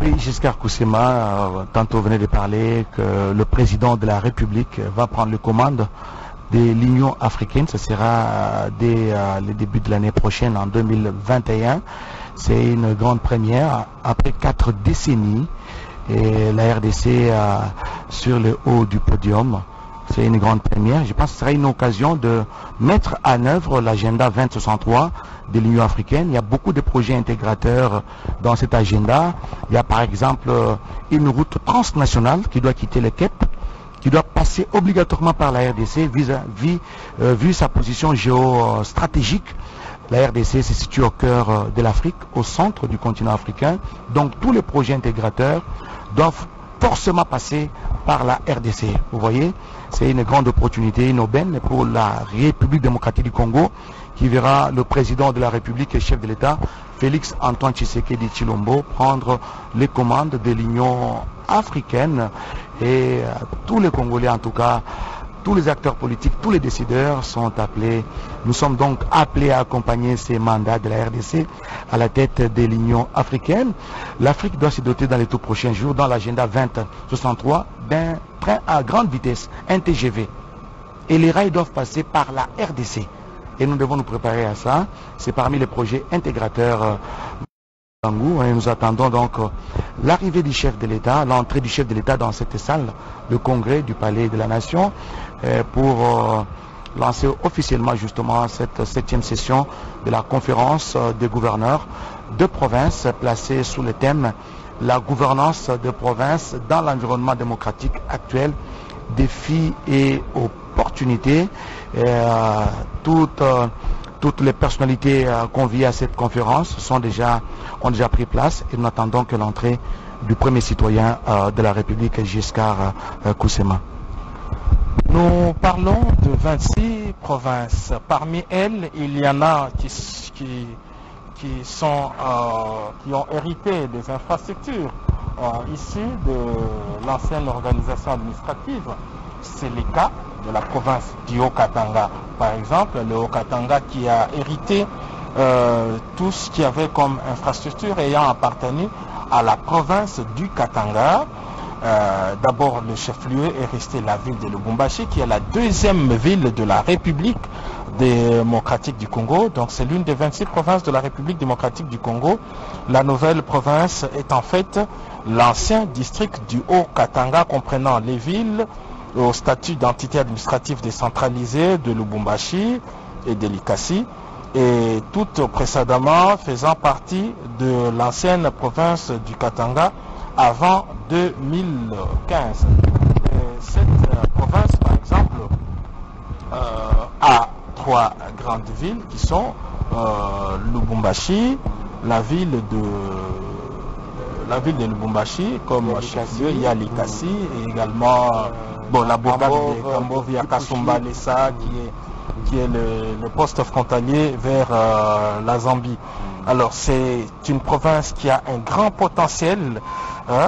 Oui, Giscard Koussema, tantôt venait de parler que le président de la République va prendre les commandes de l'Union africaine. Ce sera dès le début de l'année prochaine, en 2021. C'est une grande première. Après 4 décennies, et la RDC sur le haut du podium. C'est une grande première. Je pense que ce sera une occasion de mettre en œuvre l'agenda 2063 de l'Union africaine. Il y a beaucoup de projets intégrateurs dans cet agenda. Il y a par exemple une route transnationale qui doit quitter le Cap, qui doit passer obligatoirement par la RDC vu sa position géostratégique. La RDC se situe au cœur de l'Afrique, au centre du continent africain. Donc tous les projets intégrateurs doivent forcément passer par la RDC. Vous voyez, c'est une grande opportunité, une aubaine pour la République démocratique du Congo, qui verra le président de la République et chef de l'État, Félix Antoine Tshisekedi Tshilombo, prendre les commandes de l'Union africaine. Et tous les Congolais, en tout cas, tous les acteurs politiques, tous les décideurs sont appelés. Nous sommes donc appelés à accompagner ces mandats de la RDC à la tête de l'Union africaine. L'Afrique doit se doter dans les tout prochains jours, dans l'agenda 2063, d'un train à grande vitesse, un TGV. Et les rails doivent passer par la RDC. Et nous devons nous préparer à ça. C'est parmi les projets intégrateurs. Et nous attendons donc l'arrivée du chef de l'État, l'entrée du chef de l'État dans cette salle, le congrès du Palais de la Nation, pour lancer officiellement justement cette 7e session de la conférence des gouverneurs de province placée sous le thème la gouvernance de province dans l'environnement démocratique actuel, défis et opportunités. Toutes les personnalités conviées à cette conférence ont déjà pris place et nous attendons que l'entrée du premier citoyen de la République, Giscard Koussema. Nous parlons de 26 provinces. Parmi elles, il y en a qui ont hérité des infrastructures issues de l'ancienne organisation administrative. C'est le cas de la province du Haut-Katanga. Par exemple, le Haut-Katanga qui a hérité tout ce qu'il y avait comme infrastructure ayant appartenu à la province du Katanga. D'abord, le chef-lieu est resté la ville de Lubumbashi, qui est la deuxième ville de la République démocratique du Congo. Donc c'est l'une des 26 provinces de la République démocratique du Congo. La nouvelle province est en fait l'ancien district du Haut-Katanga, comprenant les villes au statut d'entité administrative décentralisée de Lubumbashi et de Likasi, et toutes précédemment faisant partie de l'ancienne province du Katanga avant 2015. Cette province, par exemple, a 3 grandes villes qui sont Lubumbashi, la ville de Lubumbashi, comme chef-lieu, il y a Likasi et également la bourgade de Kambovia Kasumba Lessa qui est le poste frontalier vers la Zambie. Alors c'est une province qui a un grand potentiel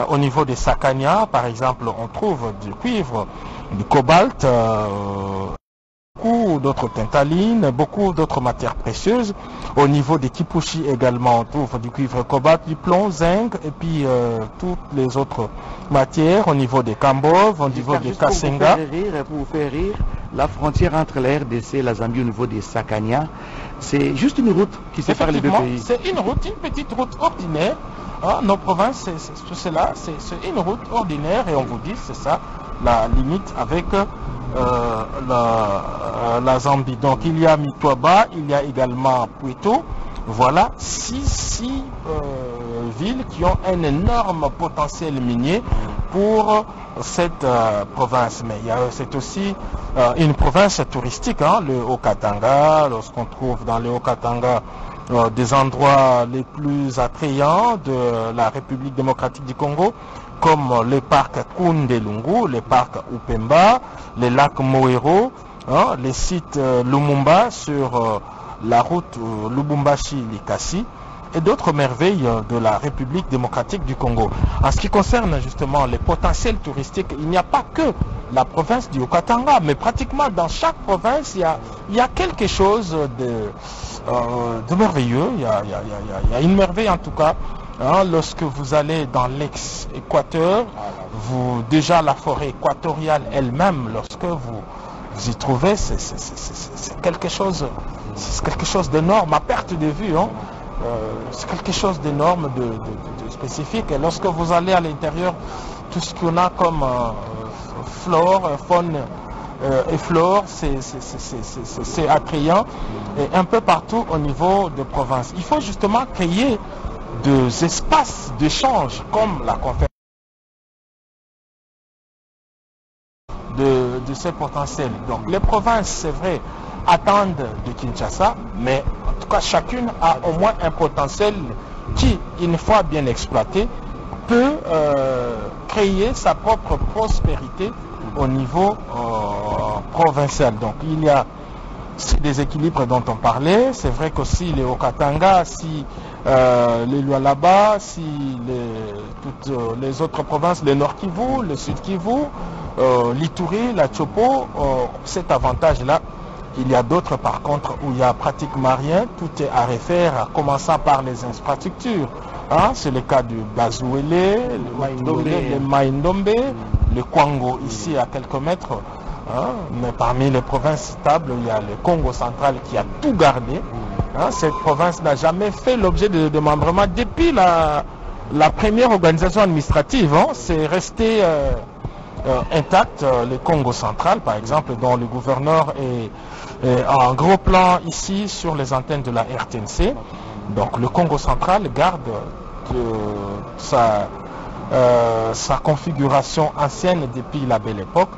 au niveau des Sakania. Par exemple, on trouve du cuivre, du cobalt, beaucoup d'autres tintalines, beaucoup d'autres matières précieuses. Au niveau des Kipushi également, on trouve du cuivre, cobalt, du plomb, zinc et puis toutes les autres matières. Au niveau des Kambov, au niveau des Kasenga. Pour vous faire rire, la frontière entre la RDC et la Zambie au niveau des Sakania, c'est juste une route qui sépare les deux pays. C'est une route, une petite route ordinaire. Nos provinces, c'est une route ordinaire et on vous dit, c'est ça, la limite avec la Zambie. Donc il y a Mitwaba, il y a également Puito. Voilà 6 villes qui ont un énorme potentiel minier pour cette province. Mais c'est aussi une province touristique, le Haut-Katanga. Lorsqu'on trouve dans le Haut-Katanga des endroits les plus attrayants de la République démocratique du Congo, comme le parc Kundelungu, le parc Upemba, les lacs Moero, les sites Lumumba sur la route Lubumbashi-Likasi et d'autres merveilles de la République démocratique du Congo. En ce qui concerne justement les potentiels touristiques, il n'y a pas que la province du Haut-Katanga, mais pratiquement dans chaque province, il y a quelque chose de merveilleux. Il y a une merveille en tout cas Hein, lorsque vous allez dans l'ex-Équateur, déjà la forêt équatoriale elle-même, lorsque vous y trouvez, c'est quelque chose d'énorme à perte de vue. Hein. C'est quelque chose d'énorme, de spécifique. Et lorsque vous allez à l'intérieur, tout ce qu'on a comme flore, faune et flore, c'est attrayant. Et un peu partout au niveau de province. Il faut justement créer des espaces d'échange comme la conférence de ces potentiels. Donc les provinces, c'est vrai, attendent de Kinshasa, mais en tout cas chacune a au moins un potentiel qui, une fois bien exploité, peut créer sa propre prospérité au niveau provincial. Donc il y a ces déséquilibres dont on parlait. C'est vrai qu'aussi les Haut-Katanga, si les Lualaba, si toutes les autres provinces, le Nord Kivu, le Sud Kivu, l'Ituri, la Chopo, cet avantage-là. Il y a d'autres par contre où il n'y a pratiquement rien, tout est à refaire, en commençant par les infrastructures. Hein, c'est le cas du Bazouélé, le Maïndombe, le Kwango ici à quelques mètres. Hein, mais parmi les provinces stables, il y a le Congo central qui a tout gardé. Hein, cette province n'a jamais fait l'objet de démembrement depuis la première organisation administrative. Hein, c'est resté intact. Le Congo central, par exemple, dont le gouverneur est en gros plan ici sur les antennes de la RTNC. Donc le Congo central garde sa configuration ancienne depuis la belle époque.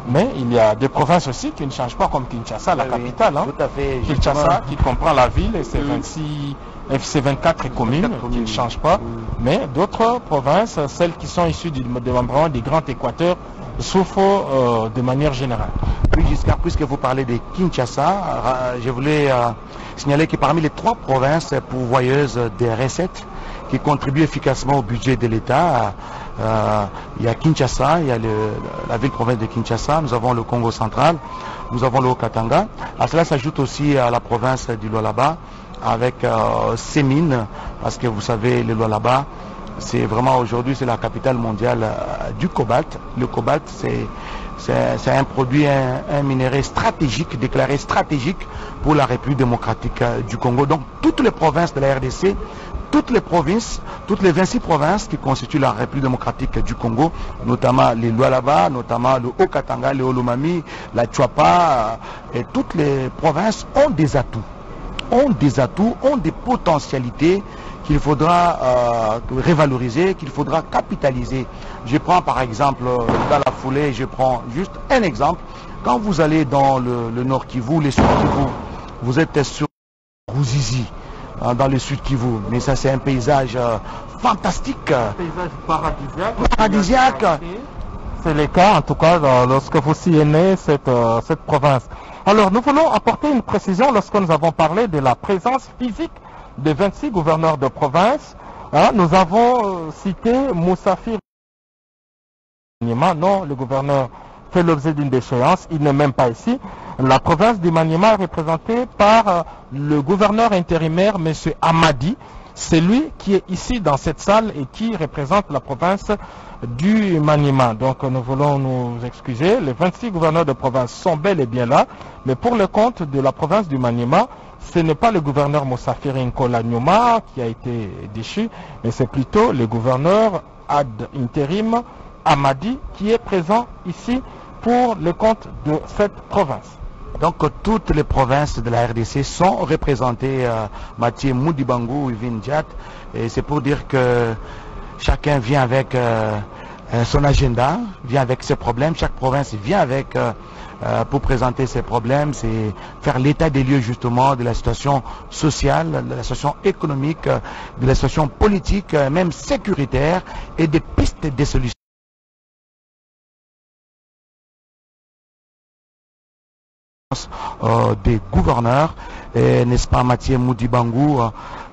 Mais il y a des provinces aussi qui ne changent pas, comme Kinshasa, la capitale. Hein. Tout à fait. Kinshasa qui comprend la ville et ses 24 communes qui ne changent pas. Mais d'autres provinces, celles qui sont issues du démembrement du Grand Équateur, souffrent de manière générale. Oui, Giscard, puisque vous parlez de Kinshasa, je voulais signaler que parmi les 3 provinces pourvoyeuses des recettes qui contribuent efficacement au budget de l'État, il y a Kinshasa, il y a la ville-province de Kinshasa, nous avons le Congo central, nous avons le Haut-Katanga. À cela s'ajoute aussi la province du Lualaba avec ses mines, parce que vous savez, le Lualaba, c'est vraiment aujourd'hui, c'est la capitale mondiale du cobalt. Le cobalt, c'est un produit, un minerai stratégique, déclaré stratégique pour la République démocratique du Congo. Donc toutes les provinces de la RDC, toutes les provinces, toutes les 26 provinces qui constituent la République démocratique du Congo, notamment les Lualaba, notamment le Haut-Katanga, le Olomami, la Tchouapa, et toutes les provinces ont des atouts, ont des potentialités qu'il faudra revaloriser, qu'il faudra capitaliser. Je prends par exemple, dans la foulée, je prends juste un exemple. Quand vous allez dans le Nord Kivu, les Sud Kivu, vous êtes sur Ruzizi, dans le Sud Kivu. Mais ça, c'est un paysage fantastique. Un paysage paradisiaque. C'est le cas, en tout cas, lorsque vous sillonnez cette province. Alors, nous voulons apporter une précision lorsque nous avons parlé de la présence physique des 26 gouverneurs de province. Hein, nous avons cité Moussafir. Non, le gouverneur fait l'objet d'une déchéance, il n'est même pas ici. La province du Maniema est représentée par le gouverneur intérimaire, M. Amadi. C'est lui qui est ici dans cette salle et qui représente la province du Maniema. Donc nous voulons nous excuser. Les 26 gouverneurs de province sont bel et bien là, mais pour le compte de la province du Maniema, ce n'est pas le gouverneur Moussafir Nkola Nyoma qui a été déchu, mais c'est plutôt le gouverneur ad interim Amadi qui est présent ici pour le compte de cette province. Donc toutes les provinces de la RDC sont représentées, Mathieu Moudibangou, Yvin Diat, et c'est pour dire que chacun vient avec son agenda, vient avec ses problèmes, chaque province vient avec pour présenter ses problèmes, c'est faire l'état des lieux justement de la situation sociale, de la situation économique, de la situation politique, même sécuritaire, et des pistes de solutions. Des gouverneurs, n'est-ce pas, Mathieu Moudibangou,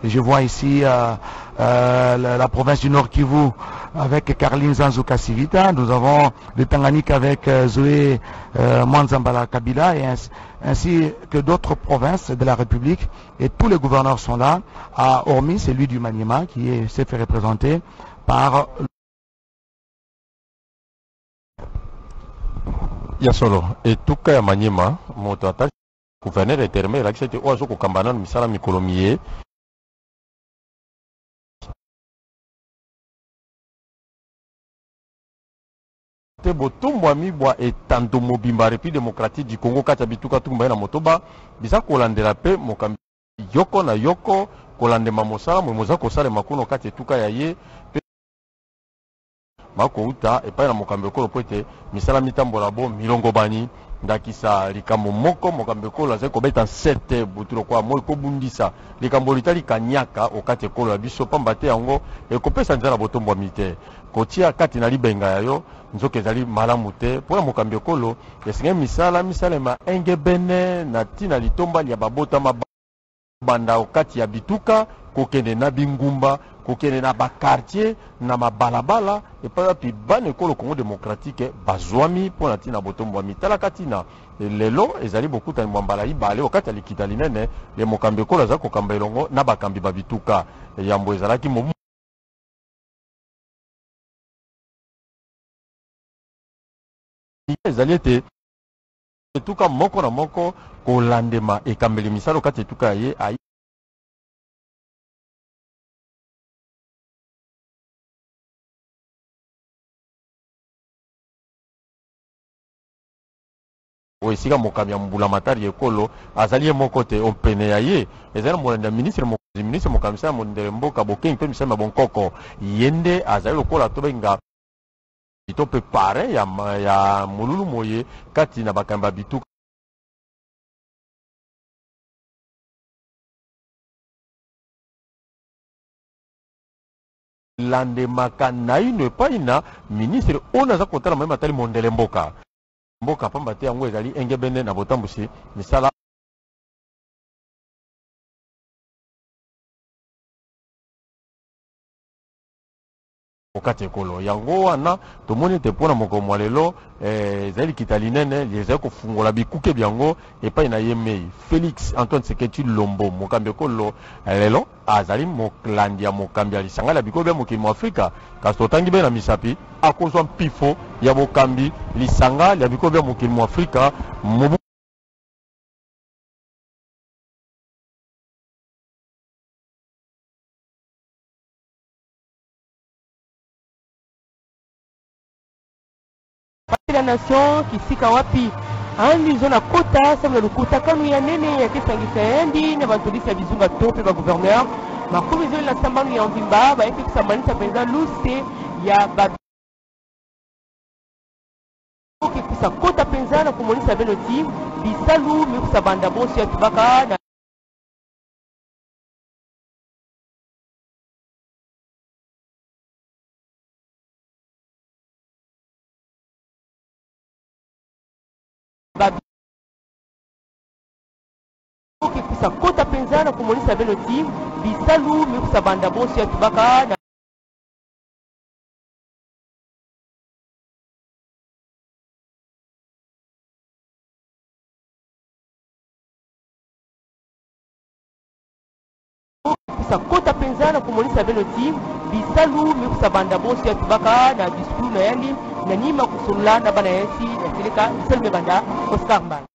je vois ici la province du Nord Kivu, avec Caroline Zanzuka Sivita, nous avons le Tanganyika avec Zoé Mwanzambala Kabila et ainsi que d'autres provinces de la République. Et tous les gouverneurs sont là, hormis celui du Maniema qui s'est fait représenter par... Yasolo, et tout cas à Maniema, mon attache, gouverneur est terminé, là, c'était oiseau au Kambanan, Misala Mikolomier. Botombo amibwa etando mobimba République démocratique du Congo kati bituka tumba na motoba bisa kolandela pe mokambi yoko na yoko kolandema mosala moza kosala makuno kati etuka ya ye pe makouta epai na mokambi okolo po ete misala mitambola bo milongo bani ndakisa likambo moko mokambi okolo azali kobeta nsete butilo kwa moi kobundisa likambo litali kanyaka okati ekolo ya biso pamba te yango ekopesa nzala botombo amite kotia kati na libenga yayo nzoka ezali malamu te mpona mokambi okolo esengai misala ma engebene na ntina litombali ya babotama banda okati ya bituka kokende na bingumba kokende na bakartier na mabalabala epai wapi bana ekolo Congo démocratique bazwami mpona ntina botombo ya mitala kati na lelo ezali bokutani mwa mbala ibale okati ya likita linene le mokambi ekolo azali kokamba elongo na bakambi babituka yambo ezalaki momu ezali ete etuka moko na moko kolandema ekambeli misala okati etuka ya ye ayi esika mokambi ya mbula matari ekolo azali ye moko te opene ya ye ezali na molandi ya ministre mokambi ya mondele mboka bokengi mpe misala na bonkoko ye nde azali lokola tobenga to mpe pare ya molulu moye kati na bakambi ya bituka landemaka naino epai na ministre oyo naza kotala mayema atali mondele mboka pamba te yango ezali engebene na botambusi misala okati ekolo yango wana tomoni ete mpona mokomo ya lelo ezali likita linene ezali kofungola bikuke byango epai na ye mei Félix Antoine Seketi Lombo mokambi ekolo lelo azali molandi ya mokambi ya lisanga ya bikolo bya mokili mu Afrika kasi totangi mpe na misapi akozwa mpifo ya bokambi lisanga ya bikolo bya mokili mu Afrika la nation kisika wapi andi zona kota samla lukuta kanu ya nene ya kisangisa endi na bantolisa bizunga tope ba gouverneur makumi zoli na sambanu ya mvimba baefi kusambanisa penza luse ya ba kikusa kota penza na kumonisa beno ti bisalu mikusa banda bonsi ya tubaka na kikusa kota penza na kumonisa beno ti bisalu mikusa banda bonsi ya tubaka na kota penza na kumonisa beno ti bisalu mikusa banda bonsi ya tubaka na diskulu na yandi na nyima kusulula na bana yesi na seleka bisalu banda Oscar Mbala.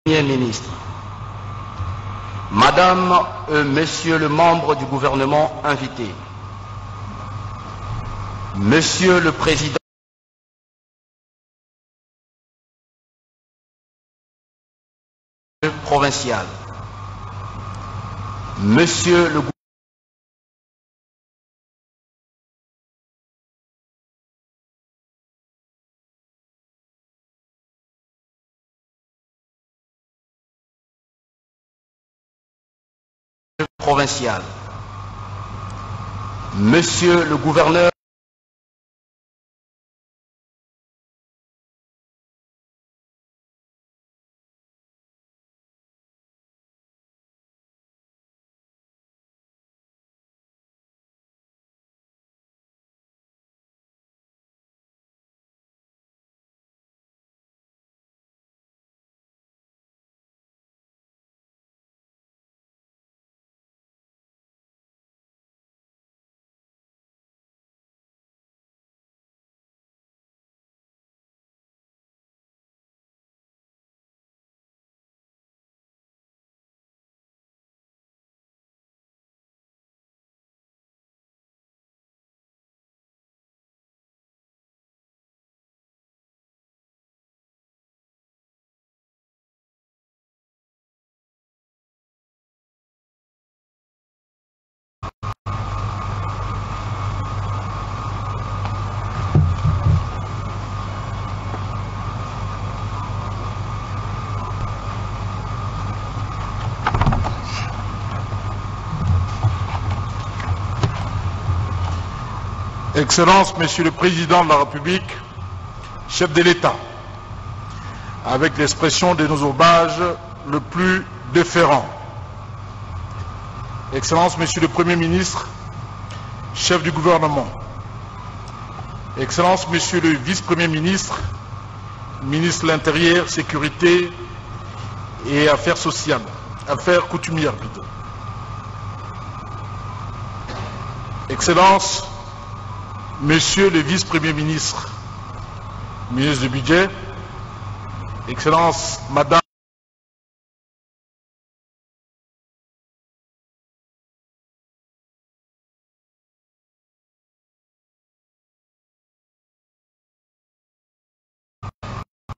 Premier ministre, Madame et Monsieur le membre du gouvernement invité, Monsieur le Président provincial, Monsieur le provincial, Monsieur le gouverneur Excellence, Monsieur le Président de la République, chef de l'État, avec l'expression de nos hommages le plus déférent. Excellence, Monsieur le Premier ministre, chef du gouvernement. Excellence, Monsieur le Vice-Premier ministre, ministre de l'Intérieur, Sécurité et Affaires sociales, Affaires coutumières plutôt. Excellence, Monsieur le Vice-Premier ministre, ministre du Budget, Excellence, Madame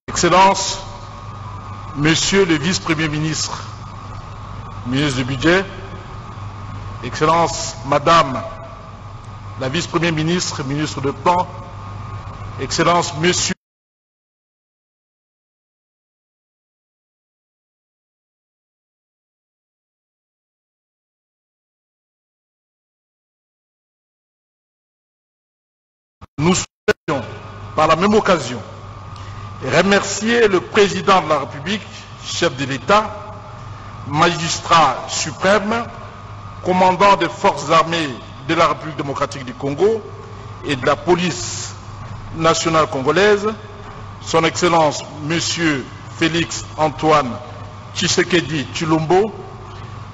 Excellence, Monsieur le Vice-Premier ministre, ministre du Budget, Excellence, Madame la Vice-Premier ministre, ministre de Plan, Excellence, Monsieur nous souhaitons par la même occasion remercier le Président de la République, chef de l'État, magistrat suprême, commandant des forces armées de la République démocratique du Congo et de la police nationale congolaise, son Excellence Monsieur Félix Antoine Tshisekedi Tshilombo,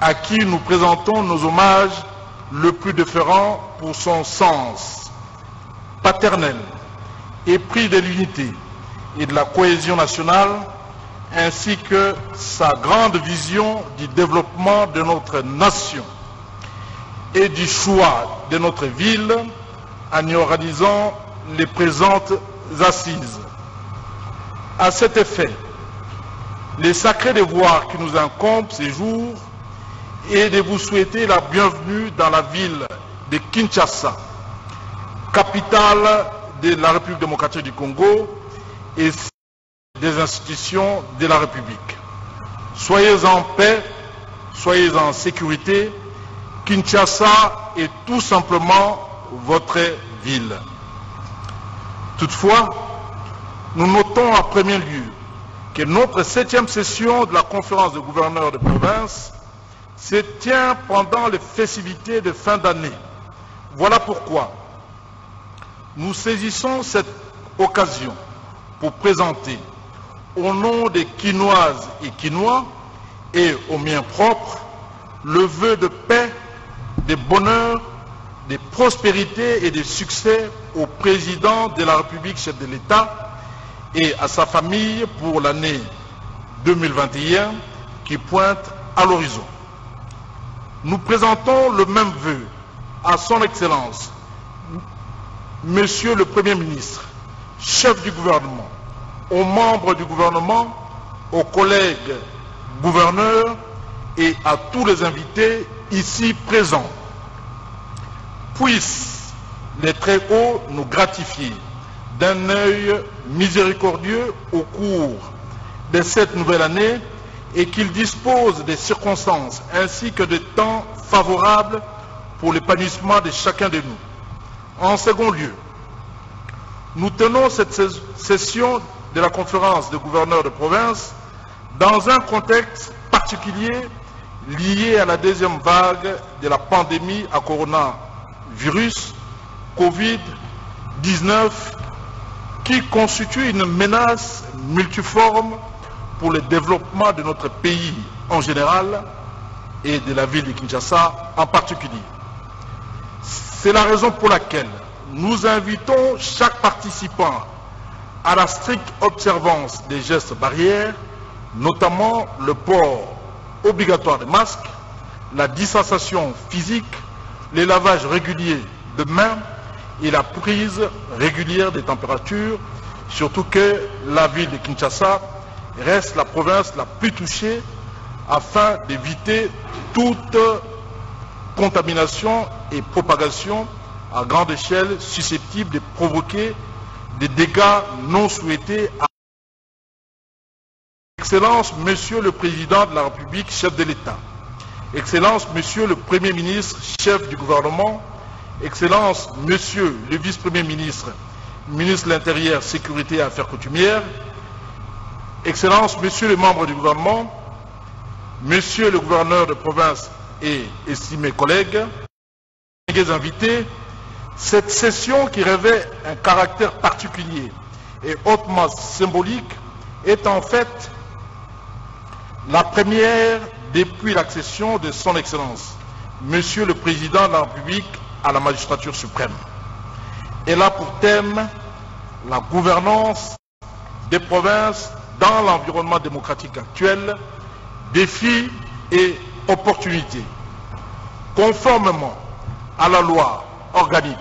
à qui nous présentons nos hommages le plus déférents pour son sens paternel, épris de l'unité et de la cohésion nationale, ainsi que sa grande vision du développement de notre nation et du choix de notre ville en y organisant les présentes assises. À cet effet, les sacrés devoirs qui nous incombent ces jours est de vous souhaiter la bienvenue dans la ville de Kinshasa, capitale de la République démocratique du Congo et des institutions de la République. Soyez en paix, soyez en sécurité. Kinshasa est tout simplement votre ville. Toutefois, nous notons en premier lieu que notre 7e session de la conférence des gouverneurs de province se tient pendant les festivités de fin d'année. Voilà pourquoi nous saisissons cette occasion pour présenter au nom des Kinoises et Kinois et au mien propre le vœu de paix, de bonheur, de prospérité et de succès au président de la République, chef de l'État, et à sa famille pour l'année 2021 qui pointe à l'horizon. Nous présentons le même vœu à son Excellence, Monsieur le Premier ministre, chef du gouvernement, aux membres du gouvernement, aux collègues gouverneurs et à tous les invités ici présents. Puissent les très hauts nous gratifier d'un œil miséricordieux au cours de cette nouvelle année et qu'ils disposent des circonstances ainsi que de temps favorables pour l'épanouissement de chacun de nous. En second lieu, nous tenons cette session de la conférence des gouverneurs de province dans un contexte particulier lié à la deuxième vague de la pandémie à coronavirus, Covid-19, qui constitue une menace multiforme pour le développement de notre pays en général et de la ville de Kinshasa en particulier. C'est la raison pour laquelle nous invitons chaque participant à la stricte observance des gestes barrières, notamment le port obligatoire des masques, la distanciation physique, le lavage régulier de mains et la prise régulière des températures, surtout que la ville de Kinshasa reste la province la plus touchée afin d'éviter toute contamination et propagation à grande échelle susceptible de provoquer des dégâts non souhaités. Excellence, Monsieur le Président de la République, chef de l'État. Excellence, Monsieur le Premier ministre, chef du gouvernement. Excellence, Monsieur le Vice-Premier ministre, ministre de l'Intérieur, Sécurité et Affaires coutumières. Excellence, Monsieur les membres du gouvernement, Monsieur le gouverneur de province et estimés collègues, invités, cette session qui revêt un caractère particulier et hautement symbolique est en fait la première depuis l'accession de son Excellence, Monsieur le Président de la République à la magistrature suprême. Elle a pour thème la gouvernance des provinces dans l'environnement démocratique actuel, défis et opportunités. Conformément à la loi organique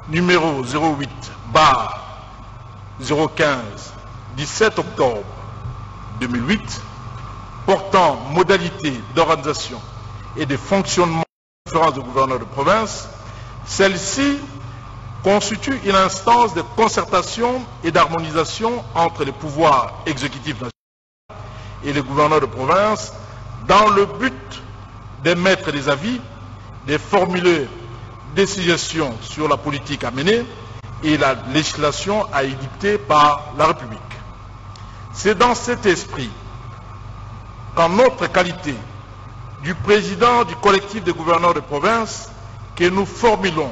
numéro 08/015 17 octobre 2008 portant modalités d'organisation et de fonctionnement de la conférence de gouverneurs de province, celle-ci constitue une instance de concertation et d'harmonisation entre les pouvoirs exécutifs nationaux et les gouverneurs de province dans le but d'émettre des avis, de formuler des suggestions sur la politique à mener et la législation à édicter par la République. C'est dans cet esprit qu'en notre qualité du président du collectif des gouverneurs de province que nous formulons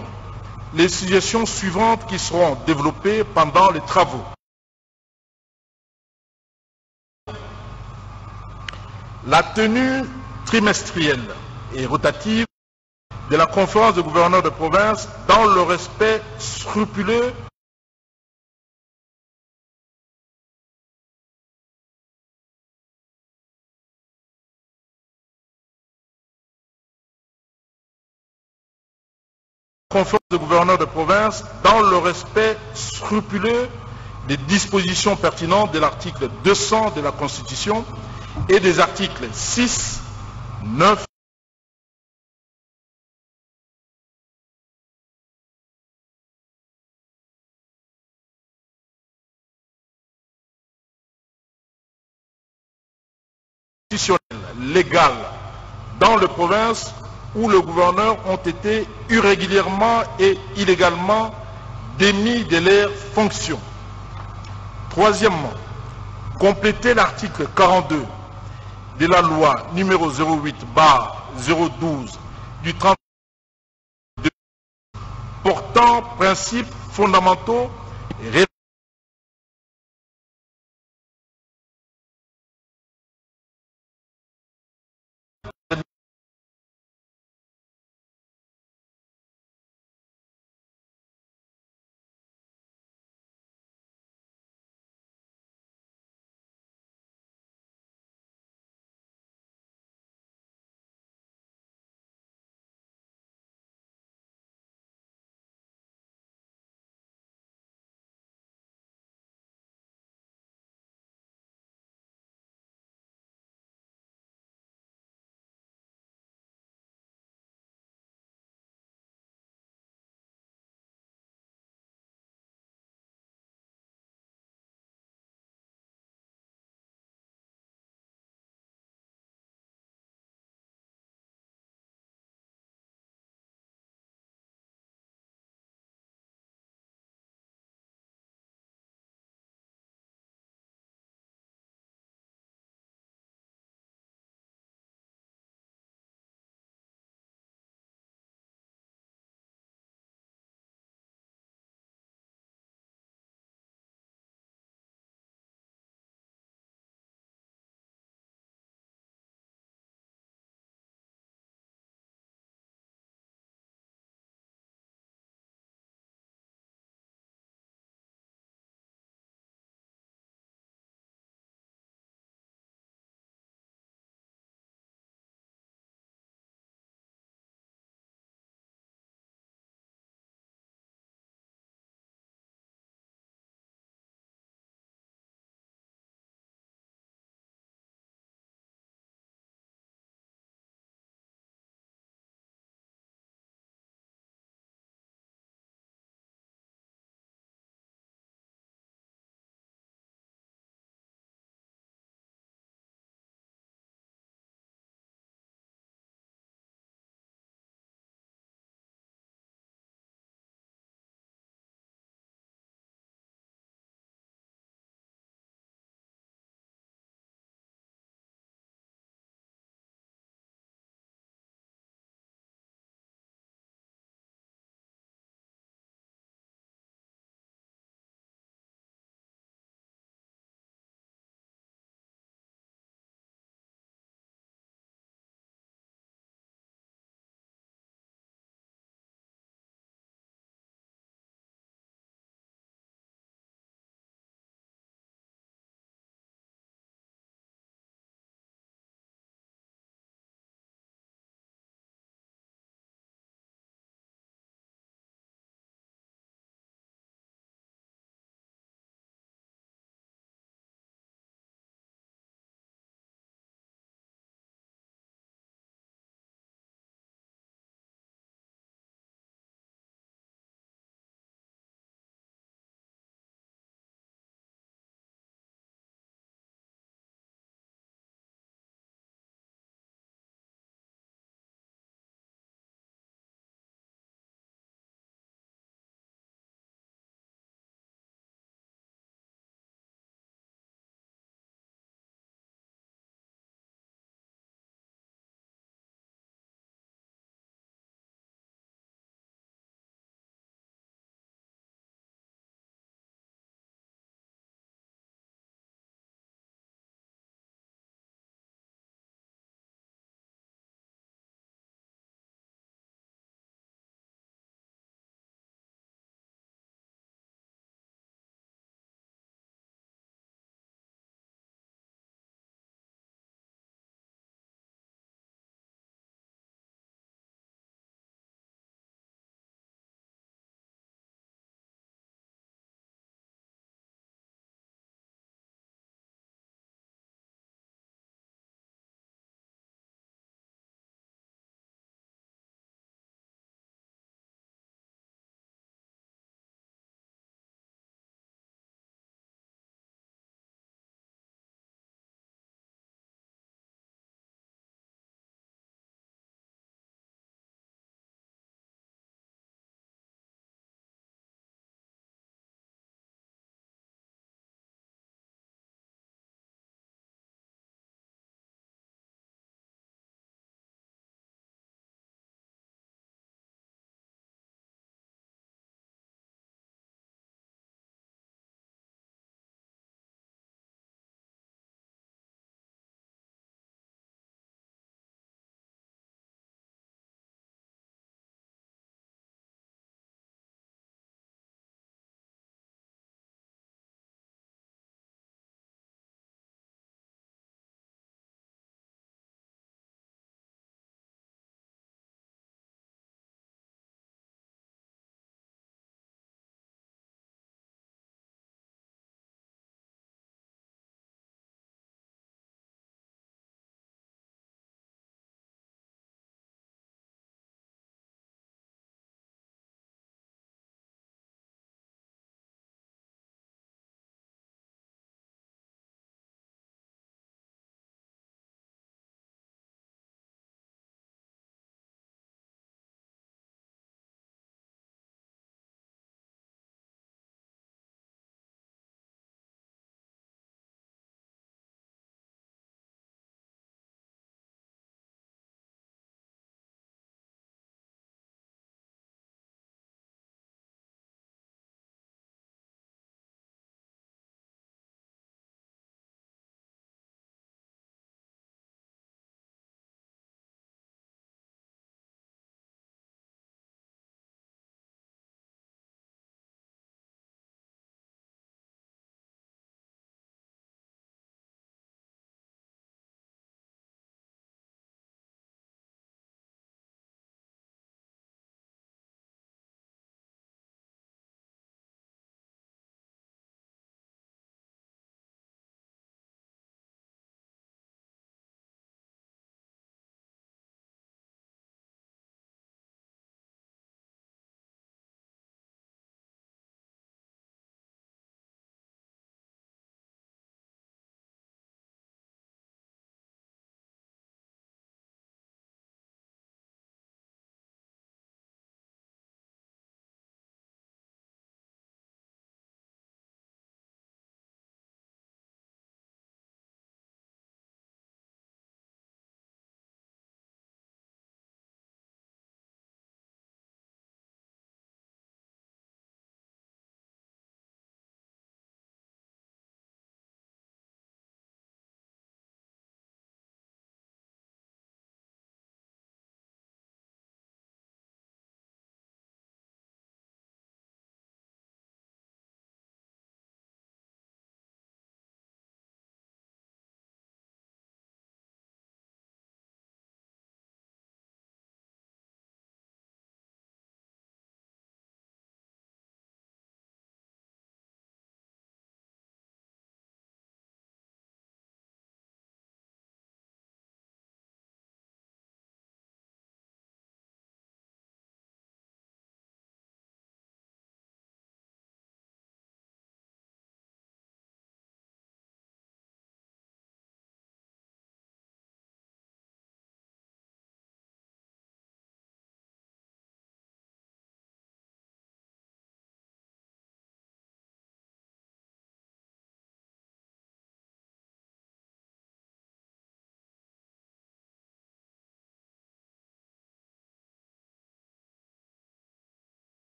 les suggestions suivantes qui seront développées pendant les travaux. La tenue trimestrielle et rotative de la conférence de gouverneurs de province dans le respect scrupuleux des dispositions pertinentes de l'article 200 de la Constitution et des articles 6, 9, légales dans les provinces où les gouverneurs ont été irrégulièrement et illégalement démis de leurs fonctions. Troisièmement, compléter l'article 42 de la loi numéro 08/012 du 30 portant principes fondamentaux et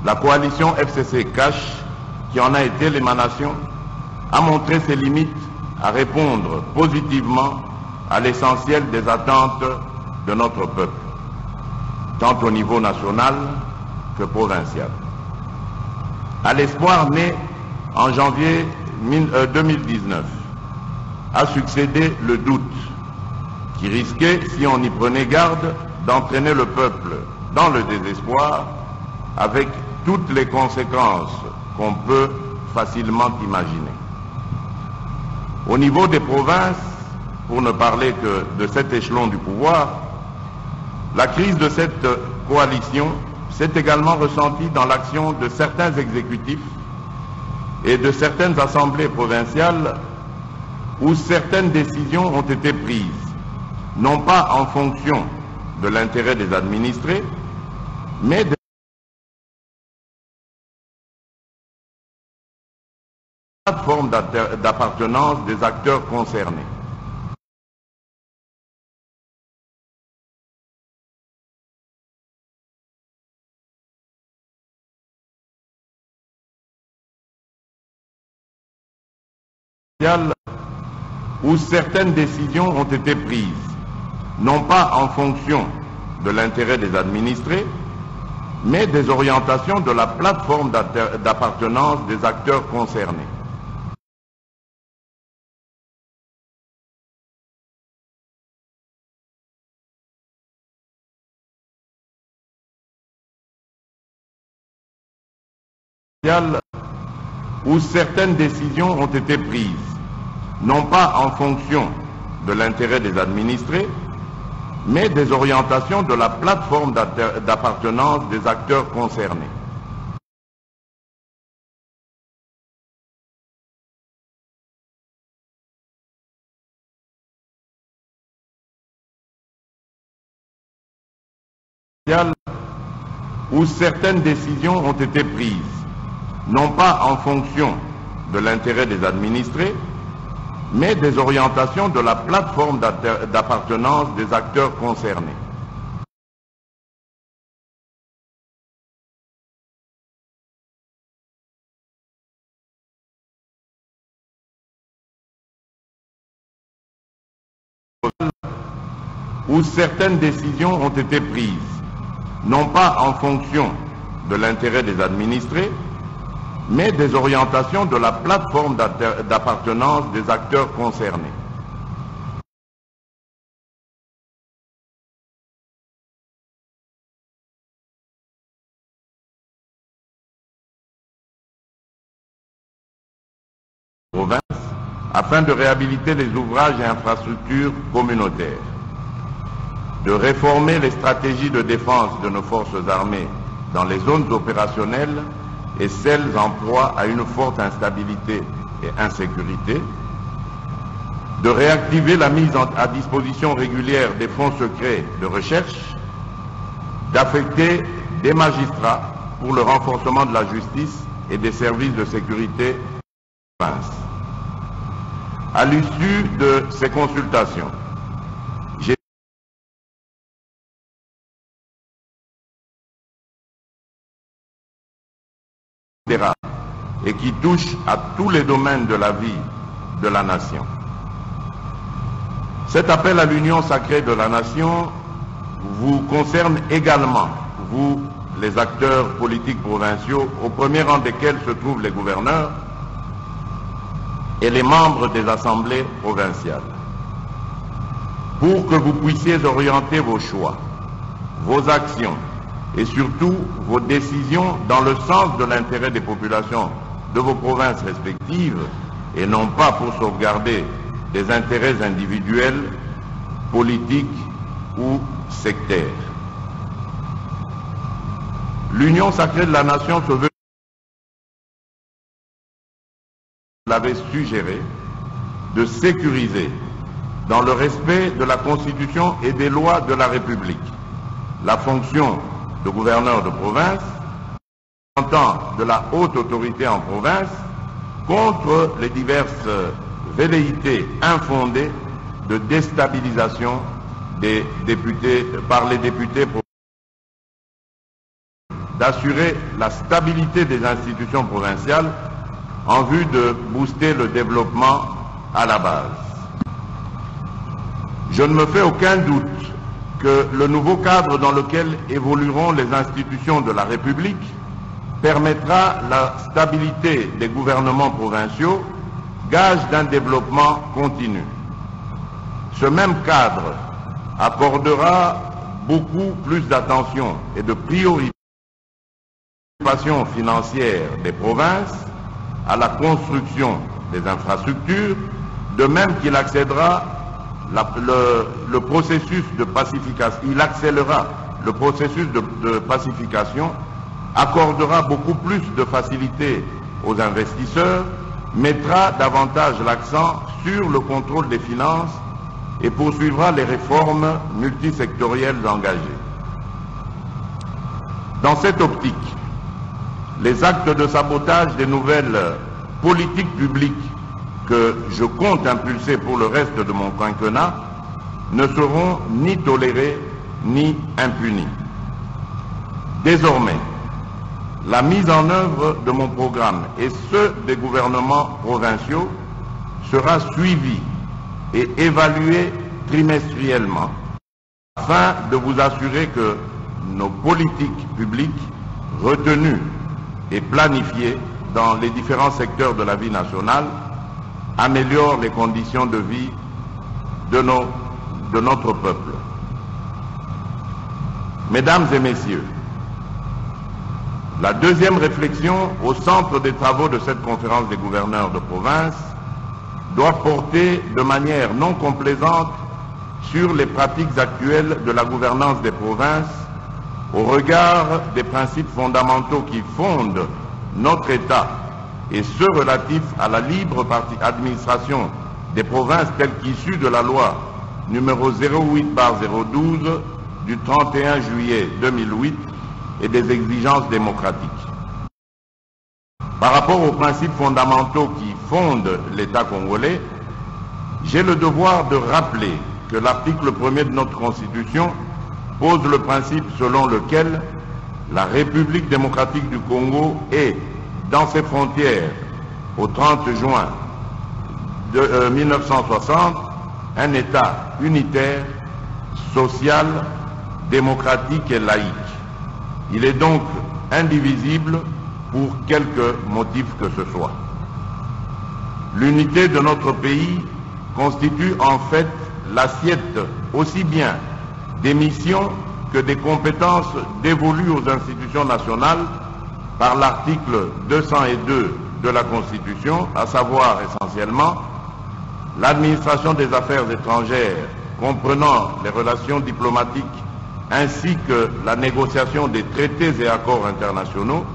La coalition FCC Cash, qui en a été l'émanation, a montré ses limites à répondre positivement à l'essentiel des attentes de notre peuple, tant au niveau national que provincial. À l'espoir né en janvier 2019, a succédé le doute, qui risquait, si on y prenait garde, d'entraîner le peuple dans le désespoir, avec toutes les conséquences qu'on peut facilement imaginer. Au niveau des provinces, pour ne parler que de cet échelon du pouvoir, la crise de cette coalition s'est également ressentie dans l'action de certains exécutifs et de certaines assemblées provinciales où certaines décisions ont été prises, non pas en fonction de l'intérêt des administrés, mais de la plateforme d'appartenance des acteurs concernés. Où certaines décisions ont été prises, non pas en fonction de l'intérêt des administrés, mais des orientations de la plateforme d'appartenance des acteurs concernés. Où certaines décisions ont été prises, non pas en fonction de l'intérêt des administrés, mais des orientations de la plateforme d'appartenance des acteurs concernés. Où certaines décisions ont été prises, non pas en fonction de l'intérêt des administrés, mais des orientations de la plateforme d'appartenance des acteurs concernés. Où certaines décisions ont été prises, non pas en fonction de l'intérêt des administrés, mais des orientations de la plateforme d'appartenance des acteurs concernés. Province, afin de réhabiliter les ouvrages et infrastructures communautaires, de réformer les stratégies de défense de nos forces armées dans les zones opérationnelles et celles en proie à une forte instabilité et insécurité, de réactiver la mise à disposition régulière des fonds secrets de recherche, d'affecter des magistrats pour le renforcement de la justice et des services de sécurité de la province. À l'issue de ces consultations, et qui touche à tous les domaines de la vie de la nation. Cet appel à l'union sacrée de la nation vous concerne également, vous, les acteurs politiques provinciaux, au premier rang desquels se trouvent les gouverneurs et les membres des assemblées provinciales, pour que vous puissiez orienter vos choix, vos actions, et surtout vos décisions dans le sens de l'intérêt des populations de vos provinces respectives et non pas pour sauvegarder des intérêts individuels, politiques ou sectaires. L'union sacrée de la nation se veut, vous l'avez suggéré, de sécuriser dans le respect de la Constitution et des lois de la République la fonction de gouverneur de province, représentant de la haute autorité en province, contre les diverses velléités infondées de déstabilisation des députés, par les députés d'assurer la stabilité des institutions provinciales en vue de booster le développement à la base. Je ne me fais aucun doute que le nouveau cadre dans lequel évolueront les institutions de la République permettra la stabilité des gouvernements provinciaux, gage d'un développement continu. Ce même cadre accordera beaucoup plus d'attention et de priorité financière des provinces à la construction des infrastructures, de même qu'il accédera le processus de pacification, il accélérera le processus de pacification, accordera beaucoup plus de facilité aux investisseurs, mettra davantage l'accent sur le contrôle des finances et poursuivra les réformes multisectorielles engagées. Dans cette optique, les actes de sabotage des nouvelles politiques publiques que je compte impulser pour le reste de mon quinquennat ne seront ni tolérés ni impunis. Désormais, la mise en œuvre de mon programme et ceux des gouvernements provinciaux sera suivie et évaluée trimestriellement afin de vous assurer que nos politiques publiques retenues et planifiées dans les différents secteurs de la vie nationale améliorent les conditions de vie de notre peuple. Mesdames et messieurs, la deuxième réflexion au centre des travaux de cette conférence des gouverneurs de province doit porter de manière non complaisante sur les pratiques actuelles de la gouvernance des provinces au regard des principes fondamentaux qui fondent notre État et ceux relatifs à la libre administration des provinces tels qu'issus de la loi numéro 08/012 du 31 juillet 2008 et des exigences démocratiques. Par rapport aux principes fondamentaux qui fondent l'État congolais, j'ai le devoir de rappeler que l'article 1er de notre Constitution pose le principe selon lequel la République démocratique du Congo est, dans ses frontières, au 30 juin 1960, un État unitaire, social, démocratique et laïque. Il est donc indivisible pour quelque motif que ce soit. L'unité de notre pays constitue en fait l'assiette aussi bien des missions que des compétences dévolues aux institutions nationales par l'article 202 de la Constitution, à savoir essentiellement l'administration des affaires étrangères comprenant les relations diplomatiques ainsi que la négociation des traités et accords internationaux,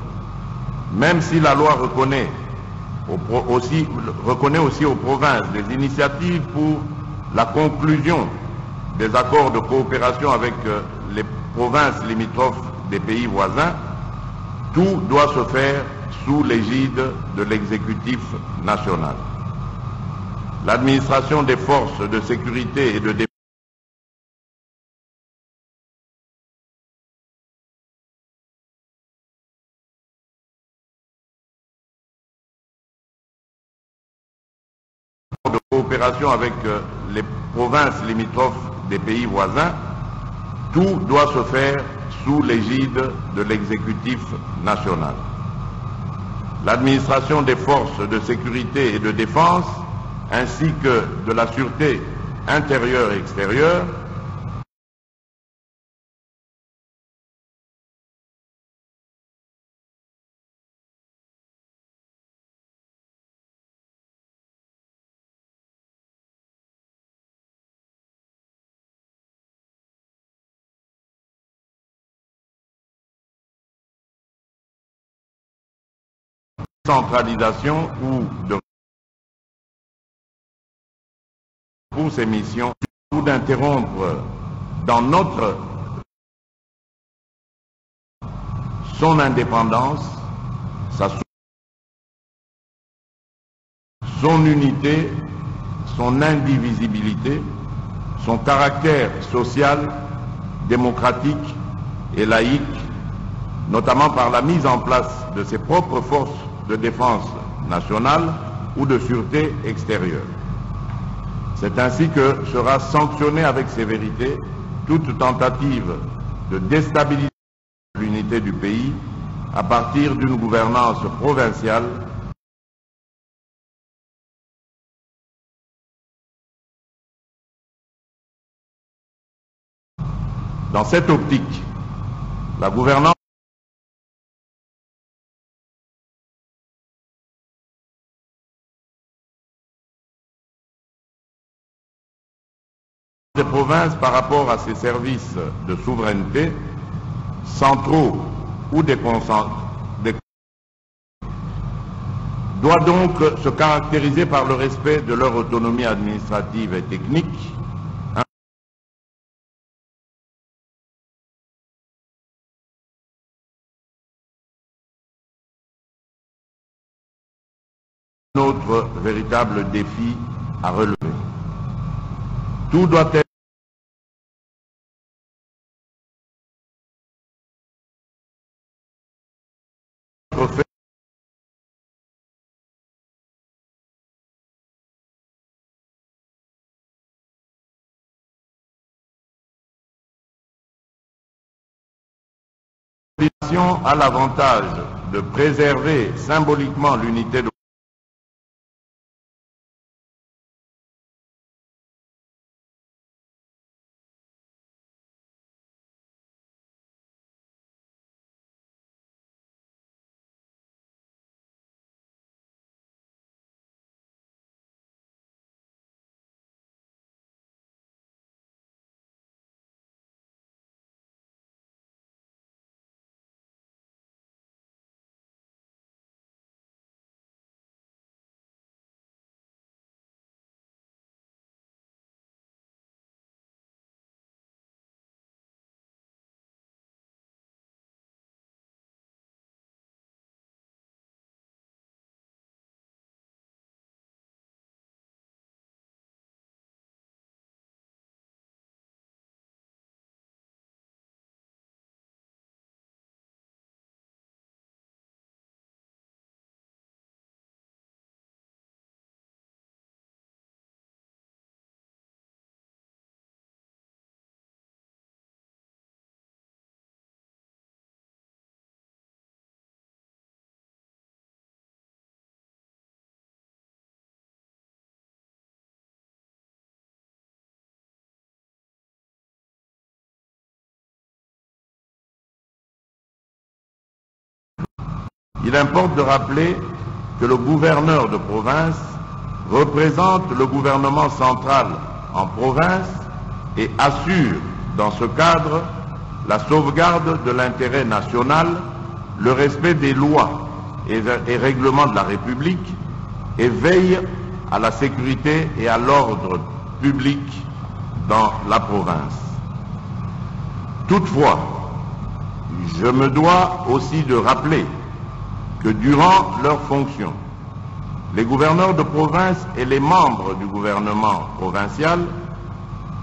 même si la loi reconnaît aussi aux provinces des initiatives pour la conclusion des accords de coopération avec les provinces limitrophes des pays voisins, tout doit se faire sous l'égide de l'exécutif national. L'administration des forces de sécurité et de défense de coopération avec les provinces limitrophes des pays voisins, tout doit se faire sous l'égide de l'exécutif national. L'administration des forces de sécurité et de défense, ainsi que de la sûreté intérieure et extérieure, centralisation ou pour ces missions ou d'interrompre dans son indépendance, son unité, son indivisibilité, son caractère social, démocratique et laïque, notamment par la mise en place de ses propres forces de défense nationale ou de sûreté extérieure. C'est ainsi que sera sanctionnée avec sévérité toute tentative de déstabiliser l'unité du pays à partir d'une gouvernance provinciale Dans cette optique, la gouvernance des provinces par rapport à ses services de souveraineté, centraux ou déconcentrés, doit donc se caractériser par le respect de leur autonomie administrative et technique, un autre véritable défi à relever. Tout doit être fait à l'avantage de préserver symboliquement l'unité de Il importe de rappeler que le gouverneur de province représente le gouvernement central en province et assure, dans ce cadre, la sauvegarde de l'intérêt national, le respect des lois et règlements de la République et veille à la sécurité et à l'ordre public dans la province. Toutefois, je me dois aussi de rappeler que durant leurs fonctions, les gouverneurs de province et les membres du gouvernement provincial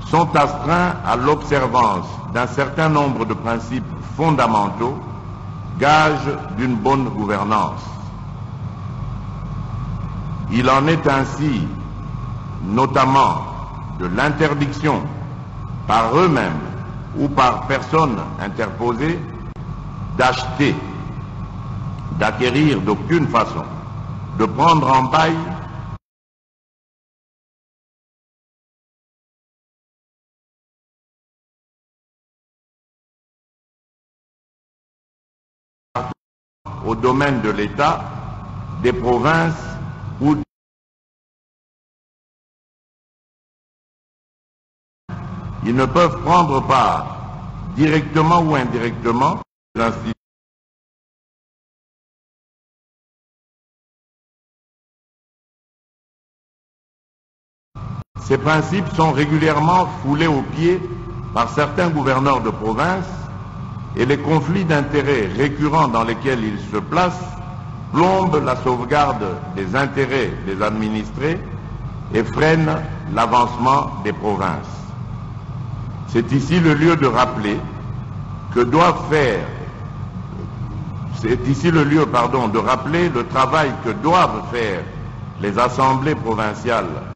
sont astreints à l'observance d'un certain nombre de principes fondamentaux, gages d'une bonne gouvernance. Il en est ainsi notamment de l'interdiction par eux-mêmes ou par personne interposée d'acheter, d'acquérir d'aucune façon, de prendre en bail au domaine de l'État, des provinces ou ils ne peuvent prendre part directement ou indirectement aux institutions. Ces principes sont régulièrement foulés aux pieds par certains gouverneurs de province et les conflits d'intérêts récurrents dans lesquels ils se placent plombent la sauvegarde des intérêts des administrés et freinent l'avancement des provinces. C'est ici le lieu de rappeler que doivent faire C'est ici le lieu, de rappeler le travail que doivent faire les assemblées provinciales.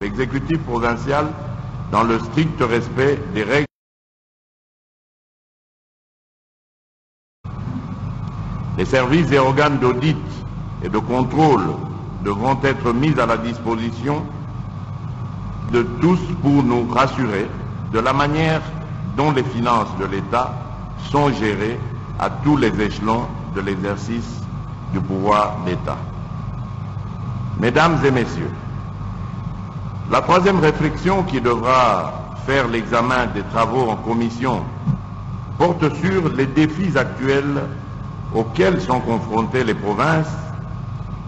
L'exécutif provincial dans le strict respect des règles. Les services et organes d'audit et de contrôle devront être mis à la disposition de tous pour nous rassurer de la manière dont les finances de l'État sont gérées à tous les échelons de l'exercice du pouvoir d'État. Mesdames et messieurs, la troisième réflexion qui devra faire l'examen des travaux en commission porte sur les défis actuels auxquels sont confrontées les provinces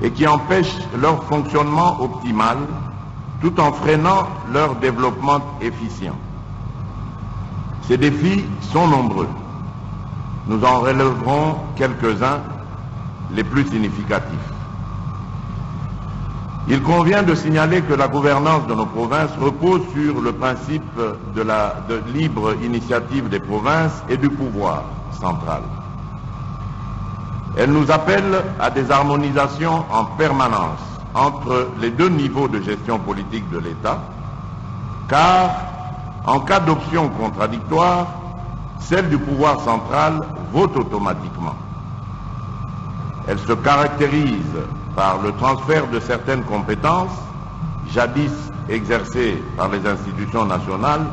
et qui empêchent leur fonctionnement optimal tout en freinant leur développement efficient. Ces défis sont nombreux. Nous en relèverons quelques-uns, les plus significatifs. Il convient de signaler que la gouvernance de nos provinces repose sur le principe de libre initiative des provinces et du pouvoir central. Elle nous appelle à des harmonisations en permanence entre les deux niveaux de gestion politique de l'État, car en cas d'option contradictoire, celle du pouvoir central vote automatiquement. Elle se caractérise par le transfert de certaines compétences, jadis exercées par les institutions nationales,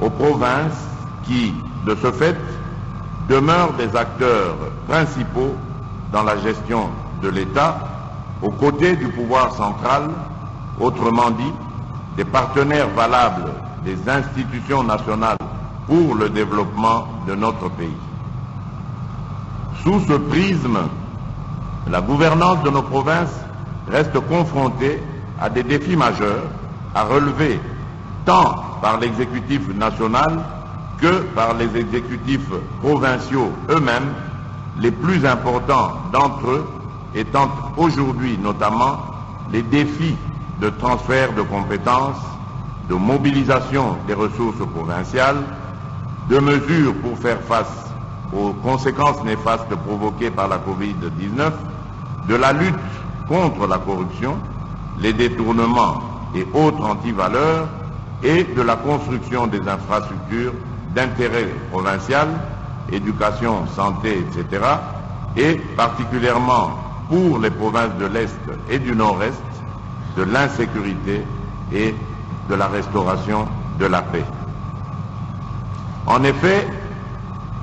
aux provinces qui, de ce fait, demeurent des acteurs principaux dans la gestion de l'État, aux côtés du pouvoir central, autrement dit, des partenaires valables des institutions nationales pour le développement de notre pays. Sous ce prisme, la gouvernance de nos provinces reste confrontée à des défis majeurs à relever tant par l'exécutif national que par les exécutifs provinciaux eux-mêmes, les plus importants d'entre eux étant aujourd'hui notamment les défis de transfert de compétences, de mobilisation des ressources provinciales, de mesures pour faire face aux conséquences néfastes provoquées par la Covid-19, de la lutte contre la corruption, les détournements et autres antivaleurs, et de la construction des infrastructures d'intérêt provincial, éducation, santé, etc., et particulièrement pour les provinces de l'Est et du Nord-Est, de l'insécurité et de la restauration de la paix. En effet,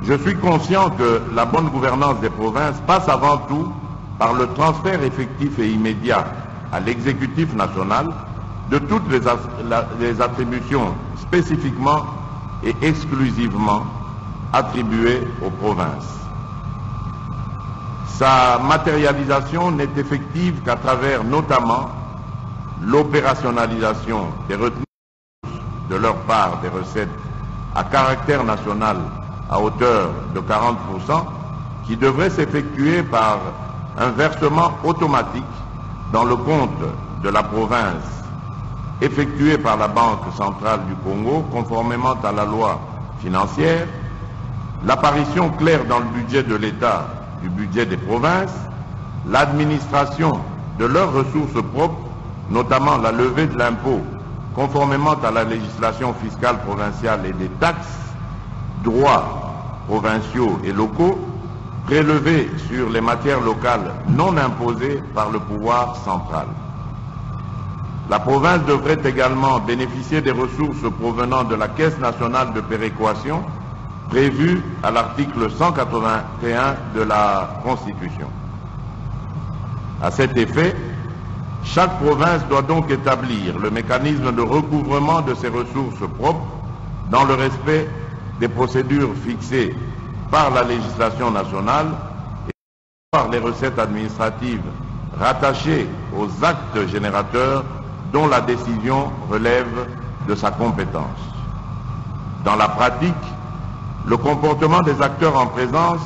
je suis conscient que la bonne gouvernance des provinces passe avant tout par le transfert effectif et immédiat à l'exécutif national de toutes les attributions spécifiquement et exclusivement attribuées aux provinces. Sa matérialisation n'est effective qu'à travers notamment l'opérationnalisation des retenues de leur part des recettes à caractère national à hauteur de 40%, qui devrait s'effectuer par un versement automatique dans le compte de la province effectué par la Banque centrale du Congo, conformément à la loi financière, l'apparition claire dans le budget de l'État du budget des provinces, l'administration de leurs ressources propres, notamment la levée de l'impôt, conformément à la législation fiscale provinciale et des taxes, droits provinciaux et locaux, prélevés sur les matières locales non imposées par le pouvoir central. La province devrait également bénéficier des ressources provenant de la Caisse nationale de péréquation prévue à l'article 181 de la Constitution. À cet effet, chaque province doit donc établir le mécanisme de recouvrement de ses ressources propres dans le respect des procédures fixées par la législation nationale et par les recettes administratives rattachées aux actes générateurs dont la décision relève de sa compétence. Dans la pratique, le comportement des acteurs en présence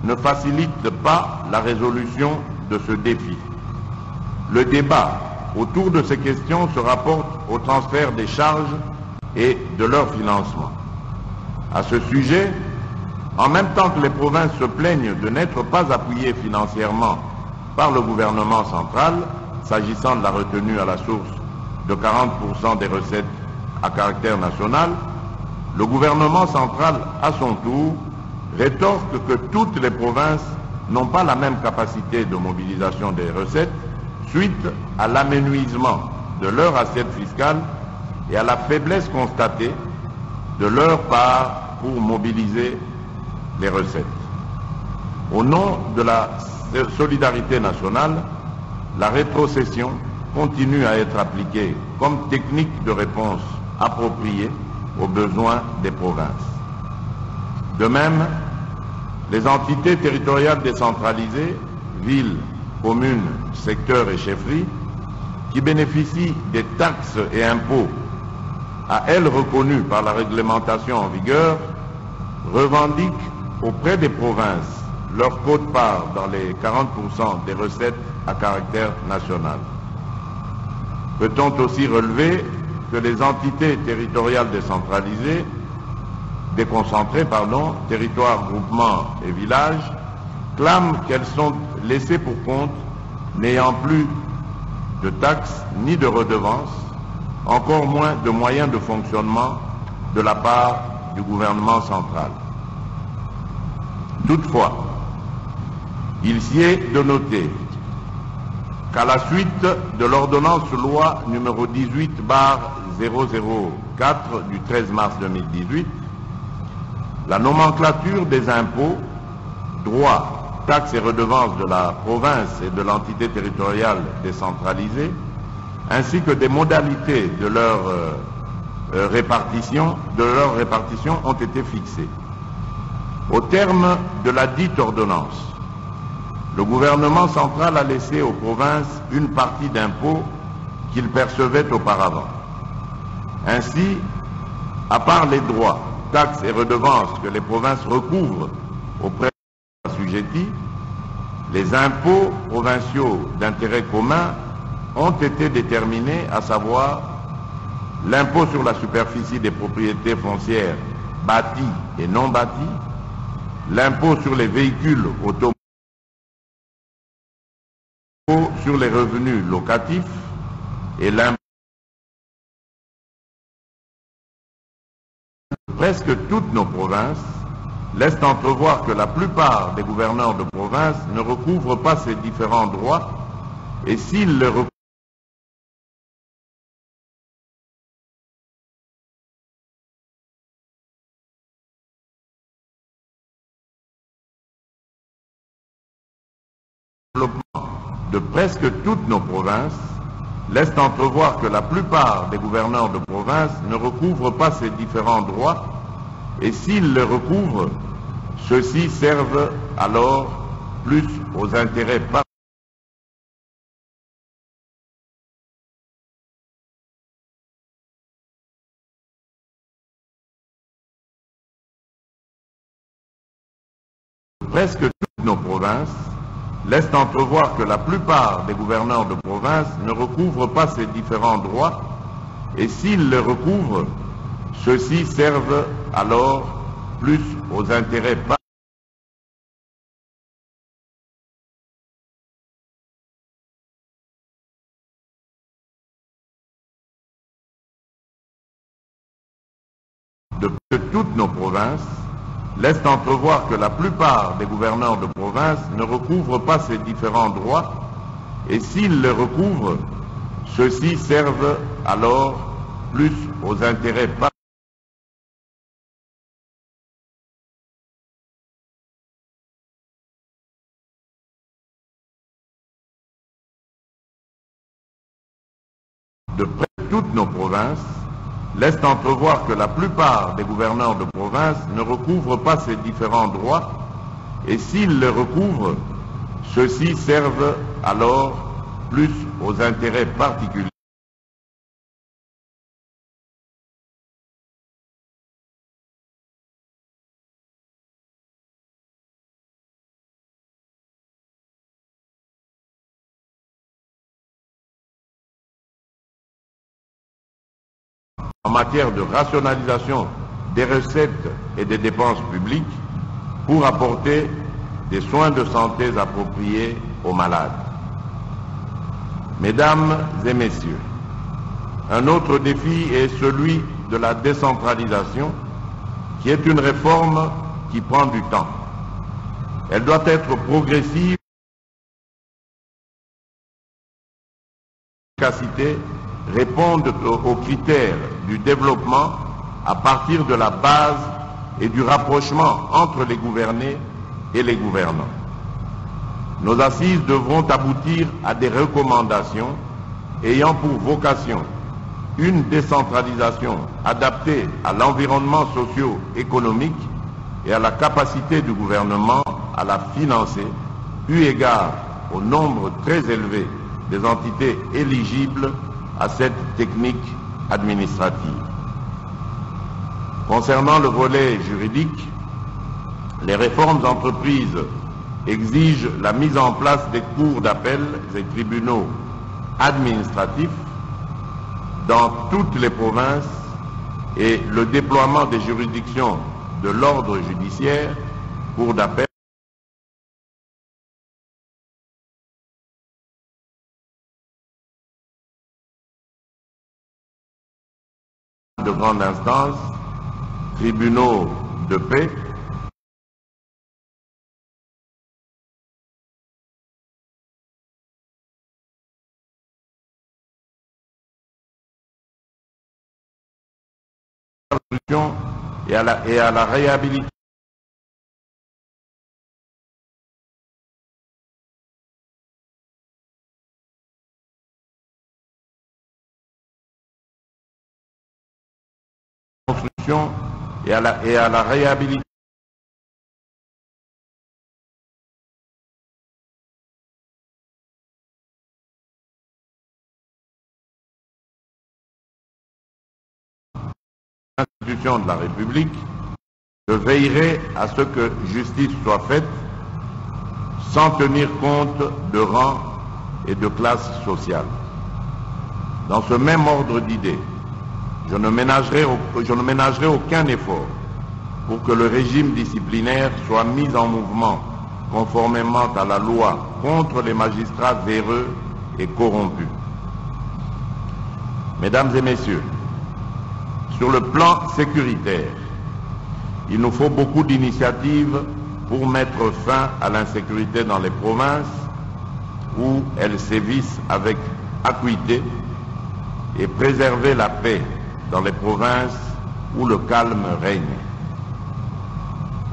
ne facilite pas la résolution de ce défi. Le débat autour de ces questions se rapporte au transfert des charges et de leur financement. À ce sujet, en même temps que les provinces se plaignent de n'être pas appuyées financièrement par le gouvernement central, s'agissant de la retenue à la source de 40% des recettes à caractère national, le gouvernement central, à son tour, rétorque que toutes les provinces n'ont pas la même capacité de mobilisation des recettes suite à l'aménuisement de leur assiette fiscale et à la faiblesse constatée de leur part pour mobiliser les recettes. Au nom de la solidarité nationale, la rétrocession continue à être appliquée comme technique de réponse appropriée aux besoins des provinces. De même, les entités territoriales décentralisées, villes, communes, secteurs et chefferies, qui bénéficient des taxes et impôts à elles reconnus par la réglementation en vigueur, revendiquent auprès des provinces leur quote-part dans les 40% des recettes à caractère national. Peut-on aussi relever que les entités territoriales déconcentrées, territoires, groupements et villages, clament qu'elles sont laissées pour compte, n'ayant plus de taxes ni de redevances, encore moins de moyens de fonctionnement de la part du gouvernement central. Toutefois, il s'y est de noter qu'à la suite de l'ordonnance loi numéro 18/004 du 13 mars 2018, la nomenclature des impôts, droits, taxes et redevances de la province et de l'entité territoriale décentralisée, ainsi que des modalités de leur répartition ont été fixées. Au terme de la dite ordonnance, le gouvernement central a laissé aux provinces une partie d'impôts qu'ils percevaient auparavant. Ainsi, à part les droits, taxes et redevances que les provinces recouvrent auprès des assujettis, les impôts provinciaux d'intérêt commun ont été déterminés, à savoir l'impôt sur la superficie des propriétés foncières bâties et non bâties, l'impôt sur les véhicules automobiles, sur les revenus locatifs et l'impôt. Presque toutes nos provinces laissent entrevoir que la plupart des gouverneurs de province ne recouvrent pas ces différents droits, et s'ils les recouvrent, de presque toutes nos provinces laissent entrevoir que la plupart des gouverneurs de province ne recouvrent pas ces différents droits, et s'ils les recouvrent, ceux-ci servent alors plus aux intérêts presque toutes nos provinces laissent entrevoir que la plupart des gouverneurs de province ne recouvrent pas ces différents droits, et s'ils les recouvrent, ceux-ci servent alors plus aux intérêts de toutes nos provinces laissent entrevoir que la plupart des gouverneurs de province ne recouvrent pas ces différents droits, et s'ils les recouvrent, ceux-ci servent alors plus aux intérêts de toutes nos provinces laissent entrevoir que la plupart des gouverneurs de province ne recouvrent pas ces différents droits, et s'ils les recouvrent, ceux-ci servent alors plus aux intérêts particuliers en matière de rationalisation des recettes et des dépenses publiques pour apporter des soins de santé appropriés aux malades. Mesdames et messieurs, un autre défi est celui de la décentralisation, qui est une réforme qui prend du temps. Elle doit être progressive, efficacité, répondre aux critères du développement à partir de la base et du rapprochement entre les gouvernés et les gouvernants. Nos assises devront aboutir à des recommandations ayant pour vocation une décentralisation adaptée à l'environnement socio-économique et à la capacité du gouvernement à la financer, eu égard au nombre très élevé des entités éligibles à cette technique administrative. Concernant le volet juridique, les réformes entreprises exigent la mise en place des cours d'appel et tribunaux administratifs dans toutes les provinces et le déploiement des juridictions de l'ordre judiciaire, cours d'appel, de grande instance, tribunaux de paix, et à la réhabilitation et à la réhabilitation de la République, je veillerai à ce que justice soit faite sans tenir compte de rang et de classe sociale. Dans ce même ordre d'idées, je ne ménagerai aucun effort pour que le régime disciplinaire soit mis en mouvement conformément à la loi contre les magistrats véreux et corrompus. Mesdames et messieurs, sur le plan sécuritaire, il nous faut beaucoup d'initiatives pour mettre fin à l'insécurité dans les provinces où elles sévissent avec acuité et préserver la paix dans les provinces où le calme règne.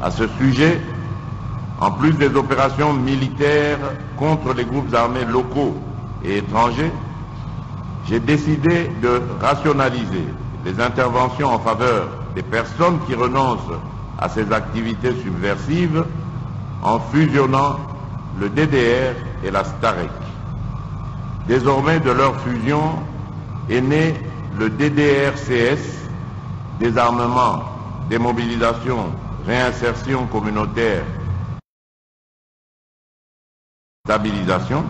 À ce sujet, en plus des opérations militaires contre les groupes armés locaux et étrangers, j'ai décidé de rationaliser les interventions en faveur des personnes qui renoncent à ces activités subversives en fusionnant le DDR et la STAREC. Désormais, de leur fusion est né le DDR-CS, désarmement, démobilisation, réinsertion communautaire, stabilisation.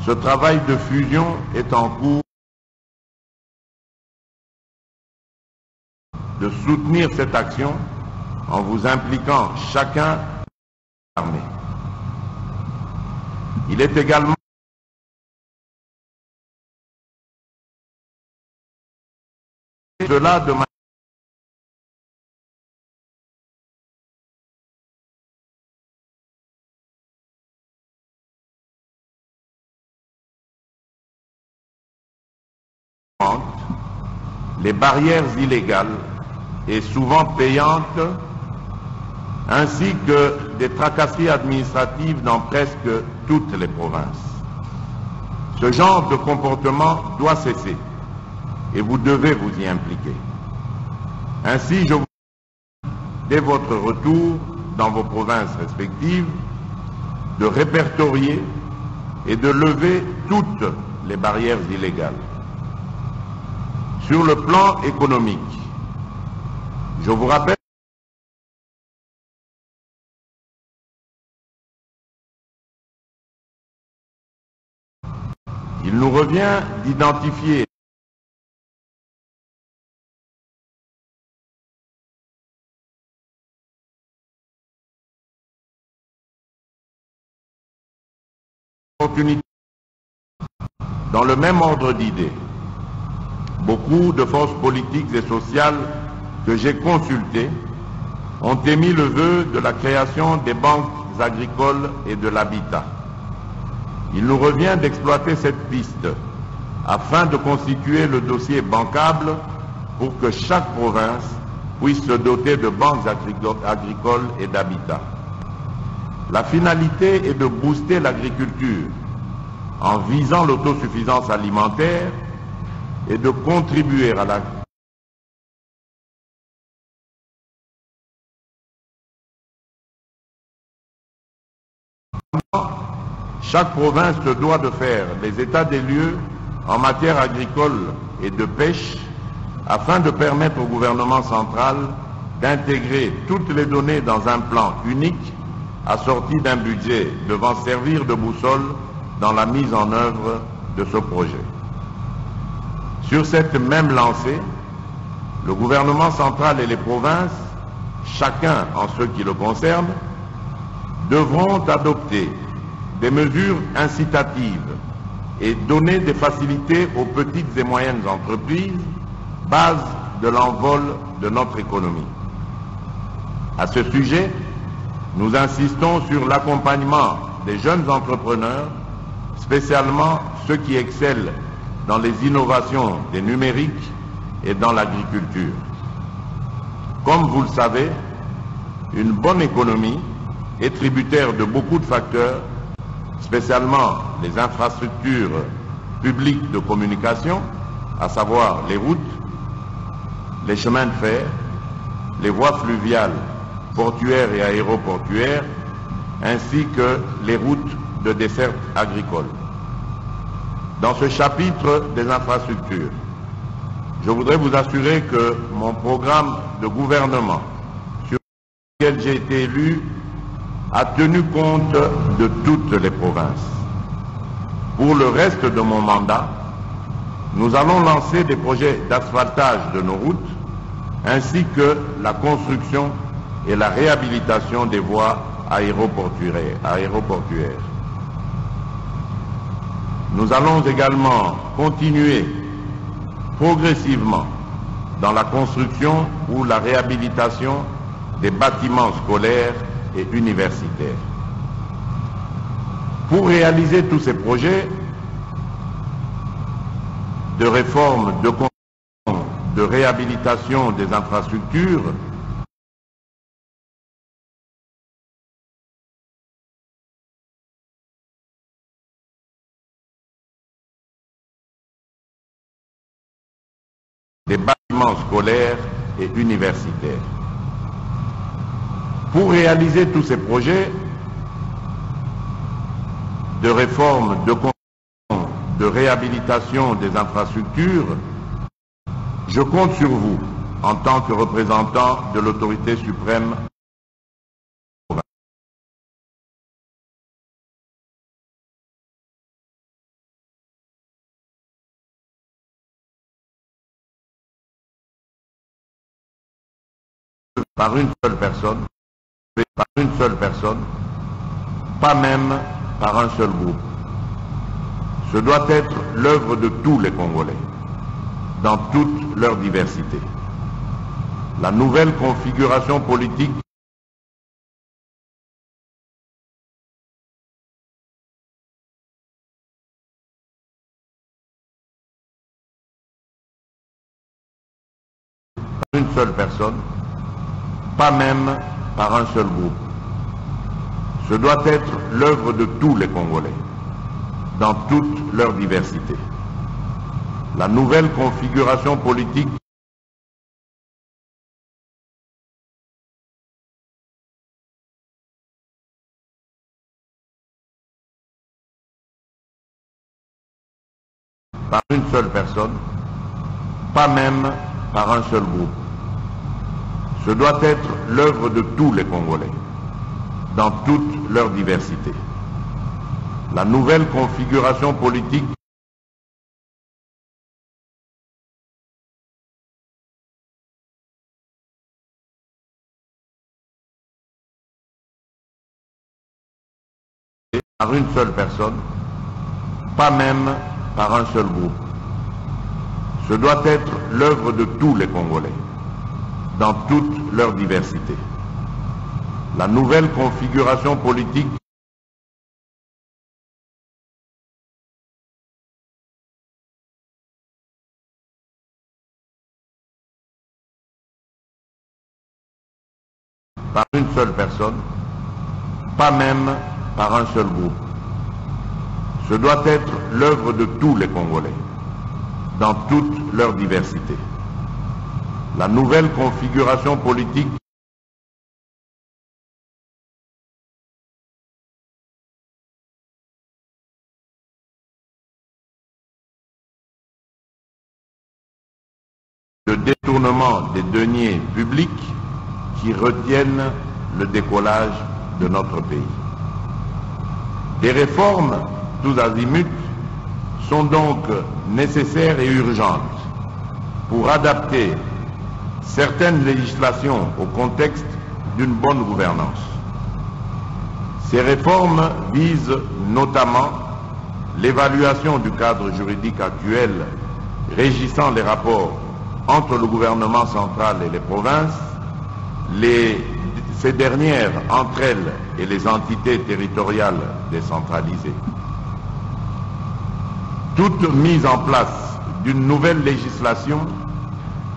Ce travail de fusion est en cours de soutenir cette action en vous impliquant chacun dans l'armée. Il est également cela de manière les barrières illégales et souvent payantes, ainsi que des tracasseries administratives dans presque toutes les provinces. Ce genre de comportement doit cesser et vous devez vous y impliquer. Ainsi, je vous demande, dès votre retour dans vos provinces respectives, de répertorier et de lever toutes les barrières illégales. Sur le plan économique, je vous rappelle qu'il nous revient d'identifier opportunité. Dans le même ordre d'idées, beaucoup de forces politiques et sociales que j'ai consultées ont émis le vœu de la création des banques agricoles et de l'habitat. Il nous revient d'exploiter cette piste afin de constituer le dossier bancable pour que chaque province puisse se doter de banques agricoles et d'habitat. La finalité est de booster l'agriculture en visant l'autosuffisance alimentaire et de contribuer à la Chaque province se doit de faire les états des lieux en matière agricole et de pêche afin de permettre au gouvernement central d'intégrer toutes les données dans un plan unique assorti d'un budget devant servir de boussole dans la mise en œuvre de ce projet. Sur cette même lancée, le gouvernement central et les provinces, chacun en ce qui le concerne, devront adopter des mesures incitatives et donner des facilités aux petites et moyennes entreprises, base de l'envol de notre économie. À ce sujet, nous insistons sur l'accompagnement des jeunes entrepreneurs, spécialement ceux qui excellent dans les innovations des numériques et dans l'agriculture. Comme vous le savez, une bonne économie est tributaire de beaucoup de facteurs, spécialement les infrastructures publiques de communication, à savoir les routes, les chemins de fer, les voies fluviales, portuaires et aéroportuaires, ainsi que les routes de desserte agricole. Dans ce chapitre des infrastructures, je voudrais vous assurer que mon programme de gouvernement sur lequel j'ai été élu a tenu compte de toutes les provinces. Pour le reste de mon mandat, nous allons lancer des projets d'asphaltage de nos routes, ainsi que la construction et la réhabilitation des voies aéroportuaires. Nous allons également continuer progressivement dans la construction ou la réhabilitation des bâtiments scolaires et universitaires. Pour réaliser tous ces projets de réforme, de réhabilitation des infrastructures, des bâtiments scolaires et universitaires. Pour réaliser tous ces projets de réforme, de réhabilitation des infrastructures, je compte sur vous en tant que représentant de l'autorité suprême. Par une seule personne, pas même par un seul groupe. Ce doit être l'œuvre de tous les Congolais, dans toute leur diversité. La nouvelle configuration politique par une seule personne, pas même par un seul groupe. Ce doit être l'œuvre de tous les Congolais, dans toute leur diversité. La nouvelle configuration politique par une seule personne, pas même par un seul groupe. Ce doit être l'œuvre de tous les Congolais, dans toute leur diversité. La nouvelle configuration politique par une seule personne, pas même par un seul groupe. Ce doit être l'œuvre de tous les Congolais, dans toute leur diversité. La nouvelle configuration politique par une seule personne, pas même par un seul groupe. Ce doit être l'œuvre de tous les Congolais, dans toute leur diversité. La nouvelle configuration politique de détournement des deniers publics qui retiennent le décollage de notre pays. Des réformes tous azimuts sont donc nécessaires et urgentes pour adapter certaines législations au contexte d'une bonne gouvernance. Ces réformes visent notamment l'évaluation du cadre juridique actuel régissant les rapports entre le gouvernement central et les provinces, ces dernières entre elles et les entités territoriales décentralisées. Toute mise en place d'une nouvelle législation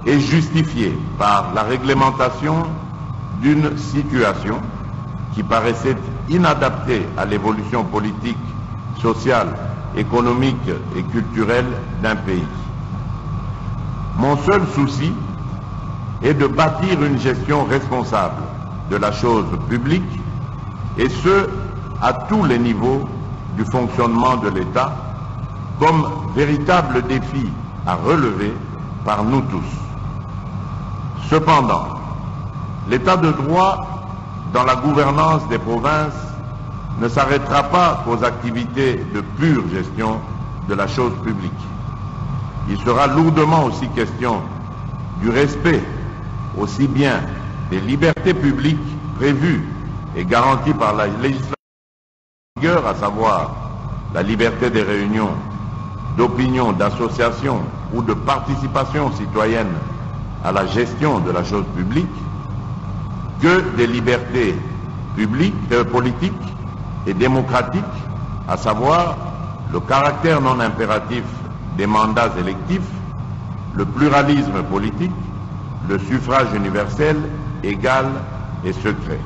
est justifiée par la réglementation d'une situation qui paraissait inadaptée à l'évolution politique, sociale, économique et culturelle d'un pays. Mon seul souci est de bâtir une gestion responsable de la chose publique, et ce, à tous les niveaux du fonctionnement de l'État, comme véritable défi à relever par nous tous. Cependant, l'état de droit dans la gouvernance des provinces ne s'arrêtera pas aux activités de pure gestion de la chose publique. Il sera lourdement aussi question du respect aussi bien des libertés publiques prévues et garanties par la législation en vigueur, à savoir la liberté des réunions, d'opinion, d'association ou de participation citoyenne à la gestion de la chose publique, que des libertés publiques, politiques et démocratiques, à savoir le caractère non impératif des mandats électifs, le pluralisme politique, le suffrage universel, égal et secret.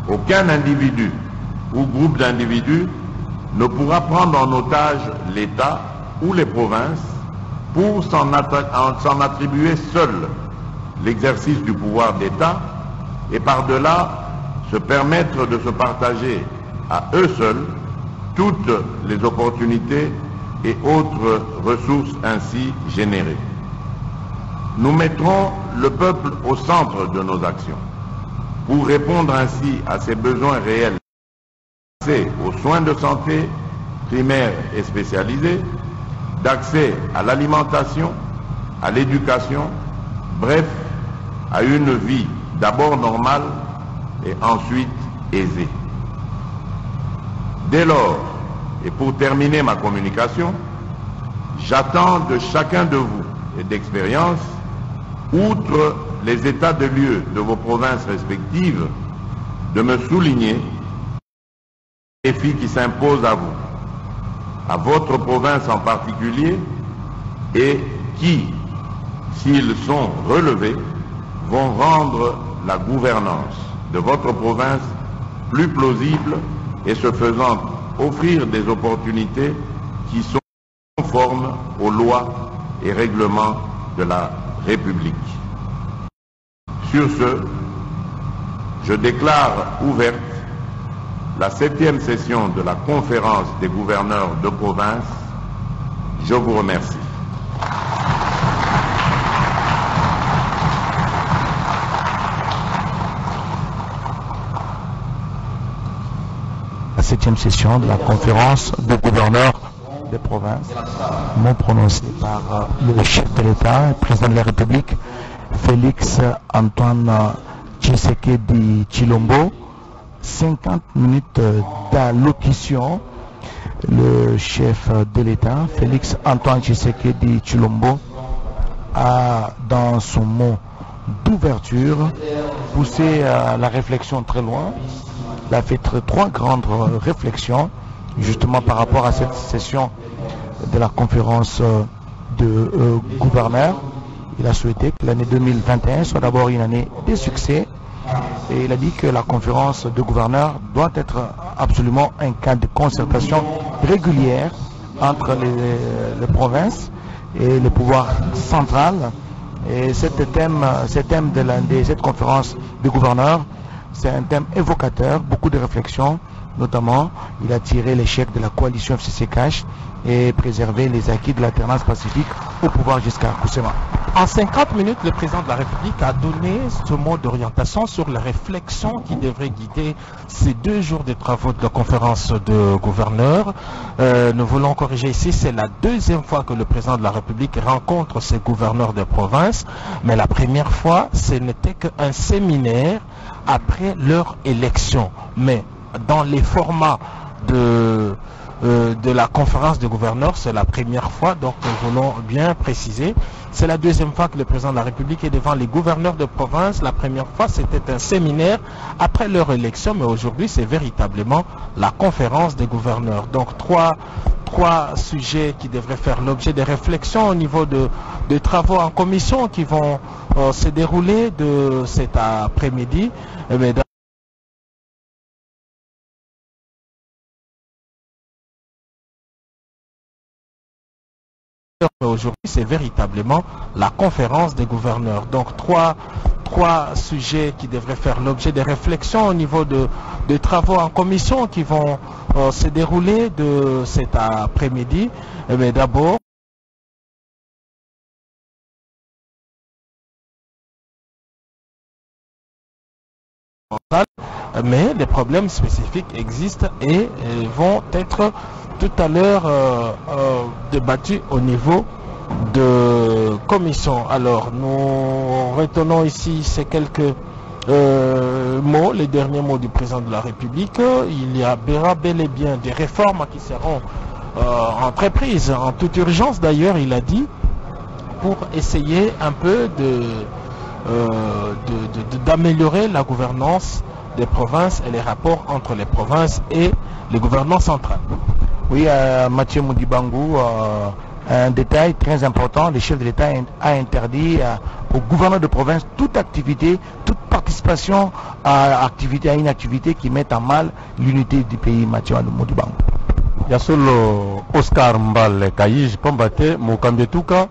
Aucun individu ou groupe d'individus ne pourra prendre en otage l'État ou les provinces pour s'en attribuer seul l'exercice du pouvoir d'État et par-delà se permettre de se partager à eux seuls toutes les opportunités et autres ressources ainsi générées. Nous mettrons le peuple au centre de nos actions pour répondre ainsi à ses besoins réels, d'accès aux soins de santé primaires et spécialisés, d'accès à l'alimentation, à l'éducation, bref, à une vie d'abord normale et ensuite aisée. Dès lors, et pour terminer ma communication, j'attends de chacun de vous et d'expérience, outre les états de lieu de vos provinces respectives, de me souligner les défis qui s'imposent à vous, à votre province en particulier, et qui, s'ils sont relevés, vont rendre la gouvernance de votre province plus plausible et ce faisant offrir des opportunités qui sont conformes aux lois et règlements de la République. Sur ce, je déclare ouverte la 7e session de la conférence des gouverneurs de province. Je vous remercie. La 7e session de la conférence des gouverneurs des provinces, mot prononcé par le chef de l'État, le président de la République, Félix Antoine Tshisekedi Tshilombo. 50 minutes d'allocution Le chef de l'État, Félix Antoine Tshisekedi Tshilombo, a dans son mot d'ouverture poussé la réflexion très loin. Il a fait trois grandes réflexions justement par rapport à cette session de la conférence de gouverneurs. Il a souhaité que l'année 2021 soit d'abord une année de succès et il a dit que la conférence de gouverneurs doit être absolument un cas de concertation régulière entre les provinces et le pouvoir central. Et ce thème de cette conférence de gouverneurs, c'est un thème évocateur, beaucoup de réflexions, notamment il a tiré l'échec de la coalition FCC-Cash et préservé les acquis de l'alternance pacifique au pouvoir jusqu'à Koussema. En 50 minutes, le président de la République a donné ce mot d'orientation sur les réflexions qui devraient guider ces 2 jours de travaux de la conférence de gouverneurs. Nous voulons corriger ici, c'est la 2e fois que le président de la République rencontre ces gouverneurs de province, mais la première fois, ce n'était qu'un séminaire après leur élection. Mais dans les formats de la conférence de gouverneurs, c'est la première fois, donc nous voulons bien préciser. C'est la 2e fois que le président de la République est devant les gouverneurs de province. La première fois, c'était un séminaire après leur élection, mais aujourd'hui, c'est véritablement la conférence des gouverneurs. Donc, trois sujets qui devraient faire l'objet de réflexions au niveau de travaux en commission qui vont se dérouler de cet après-midi. Aujourd'hui, c'est véritablement la conférence des gouverneurs. Donc, trois sujets qui devraient faire l'objet de réflexions au niveau de travaux en commission qui vont se dérouler de cet après-midi. Mais d'abord, mais des problèmes spécifiques existent et vont être tout à l'heure débattus au niveau de commission. Alors nous retenons ici ces quelques mots, les derniers mots du président de la République. Il y aura bel et bien des réformes qui seront entreprises en toute urgence d'ailleurs, il a dit, pour essayer un peu d'améliorer la gouvernance des provinces et les rapports entre les provinces et les gouvernements centrales. Oui, Mathieu Moudibangou, un détail très important, le chef de l'État a interdit aux gouverneurs de province toute activité, toute participation à une activité qui mette en mal l'unité du pays. Mathieu Moudibangou. Yasolo Oscar Mbal Kaïj Pambate Mokambetuka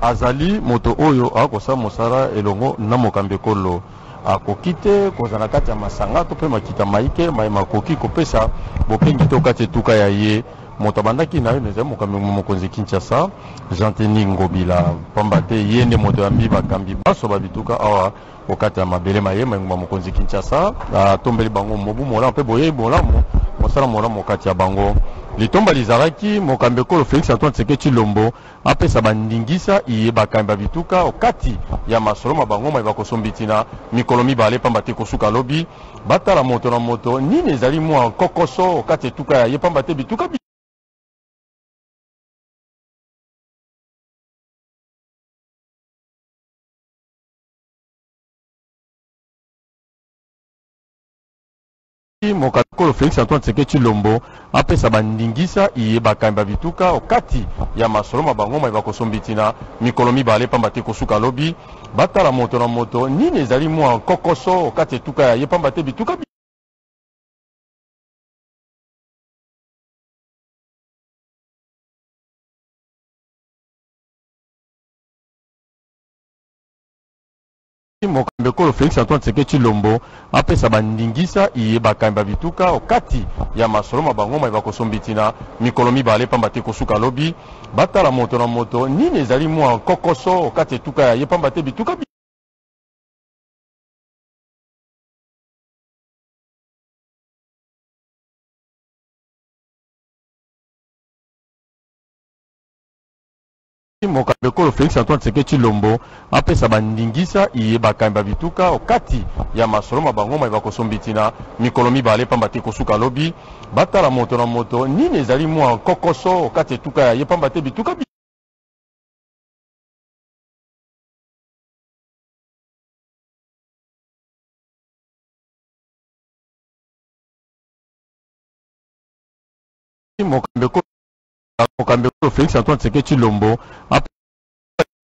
Azali Moto Oyo Akosa Mosara Elongo na Mokambekolo akoki te kozala kati ya masanga to mpe makita maike makoki kopesa bokengi to kati etuka ya ye moto abandaki na yo nezali mokonzi Kinshasa Jean-Denis Ngobila pamba te ye nde moto yambi bakambi baso babituka awa okati ya mabele mayema ngoma mokonzi Kinshasa atombeli bango mobu mola mpe boye bolamu mosala molamu kati ya bango litomba lizalaki mokambekolo Félix Antoine Tshisekedi Tshilombo apesa bandingisa iye bakambi babituka okati ya masolo mabango mai bakosombitina mikolo mibale pamba te kosuka lobi batala moto na moto nini ezali mwa kokoso okati etuka ya ye pamba te bituka mokakolo Félix Antoine Tshisekedi Tshilombo apesa bandingisa iye bakambi babituka okati ya masolo mabango mai bakosombitina mikolo mibale pamba te kosuka lobi batala moto na moto nini ezali mwa kokoso okati etuka ya ye pamba te bituka mokambekolo Félix Antoine Tshisekedi Tshilombo apesa bandingisa iye bakambi babituka okati ya masolo mabango mai bakosombitina mikolo mibale pamba te kosuka lobi batala moto na moto nini ezali mwa kokoso okati etuka ya ye pamba te bituka Mokambekolo Félix Antoine Tshisekedi Tshilombo apesa bandingisa iye bakamba bituka okati ya masolo mabango ma bakosombitina mikolo mibale pamba te kosuka lobi batala moto na moto nini ezali mwa kokoso okati etuka ya ye pamba te bituka Mokambekolo Félix Antoine Tshisekedi Tshilombo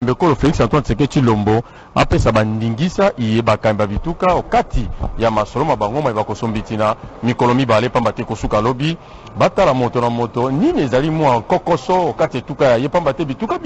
Mokambekolo Félix Antoine Tshisekedi Tshilombo apesa bandingisa iye bakamba bituka okati ya masolo mabango ma bakosombitina mikolo mibale pamba te kosuka lobi batala moto na moto nini ezali mwa kokoso okati etuka ya ye pamba te bituka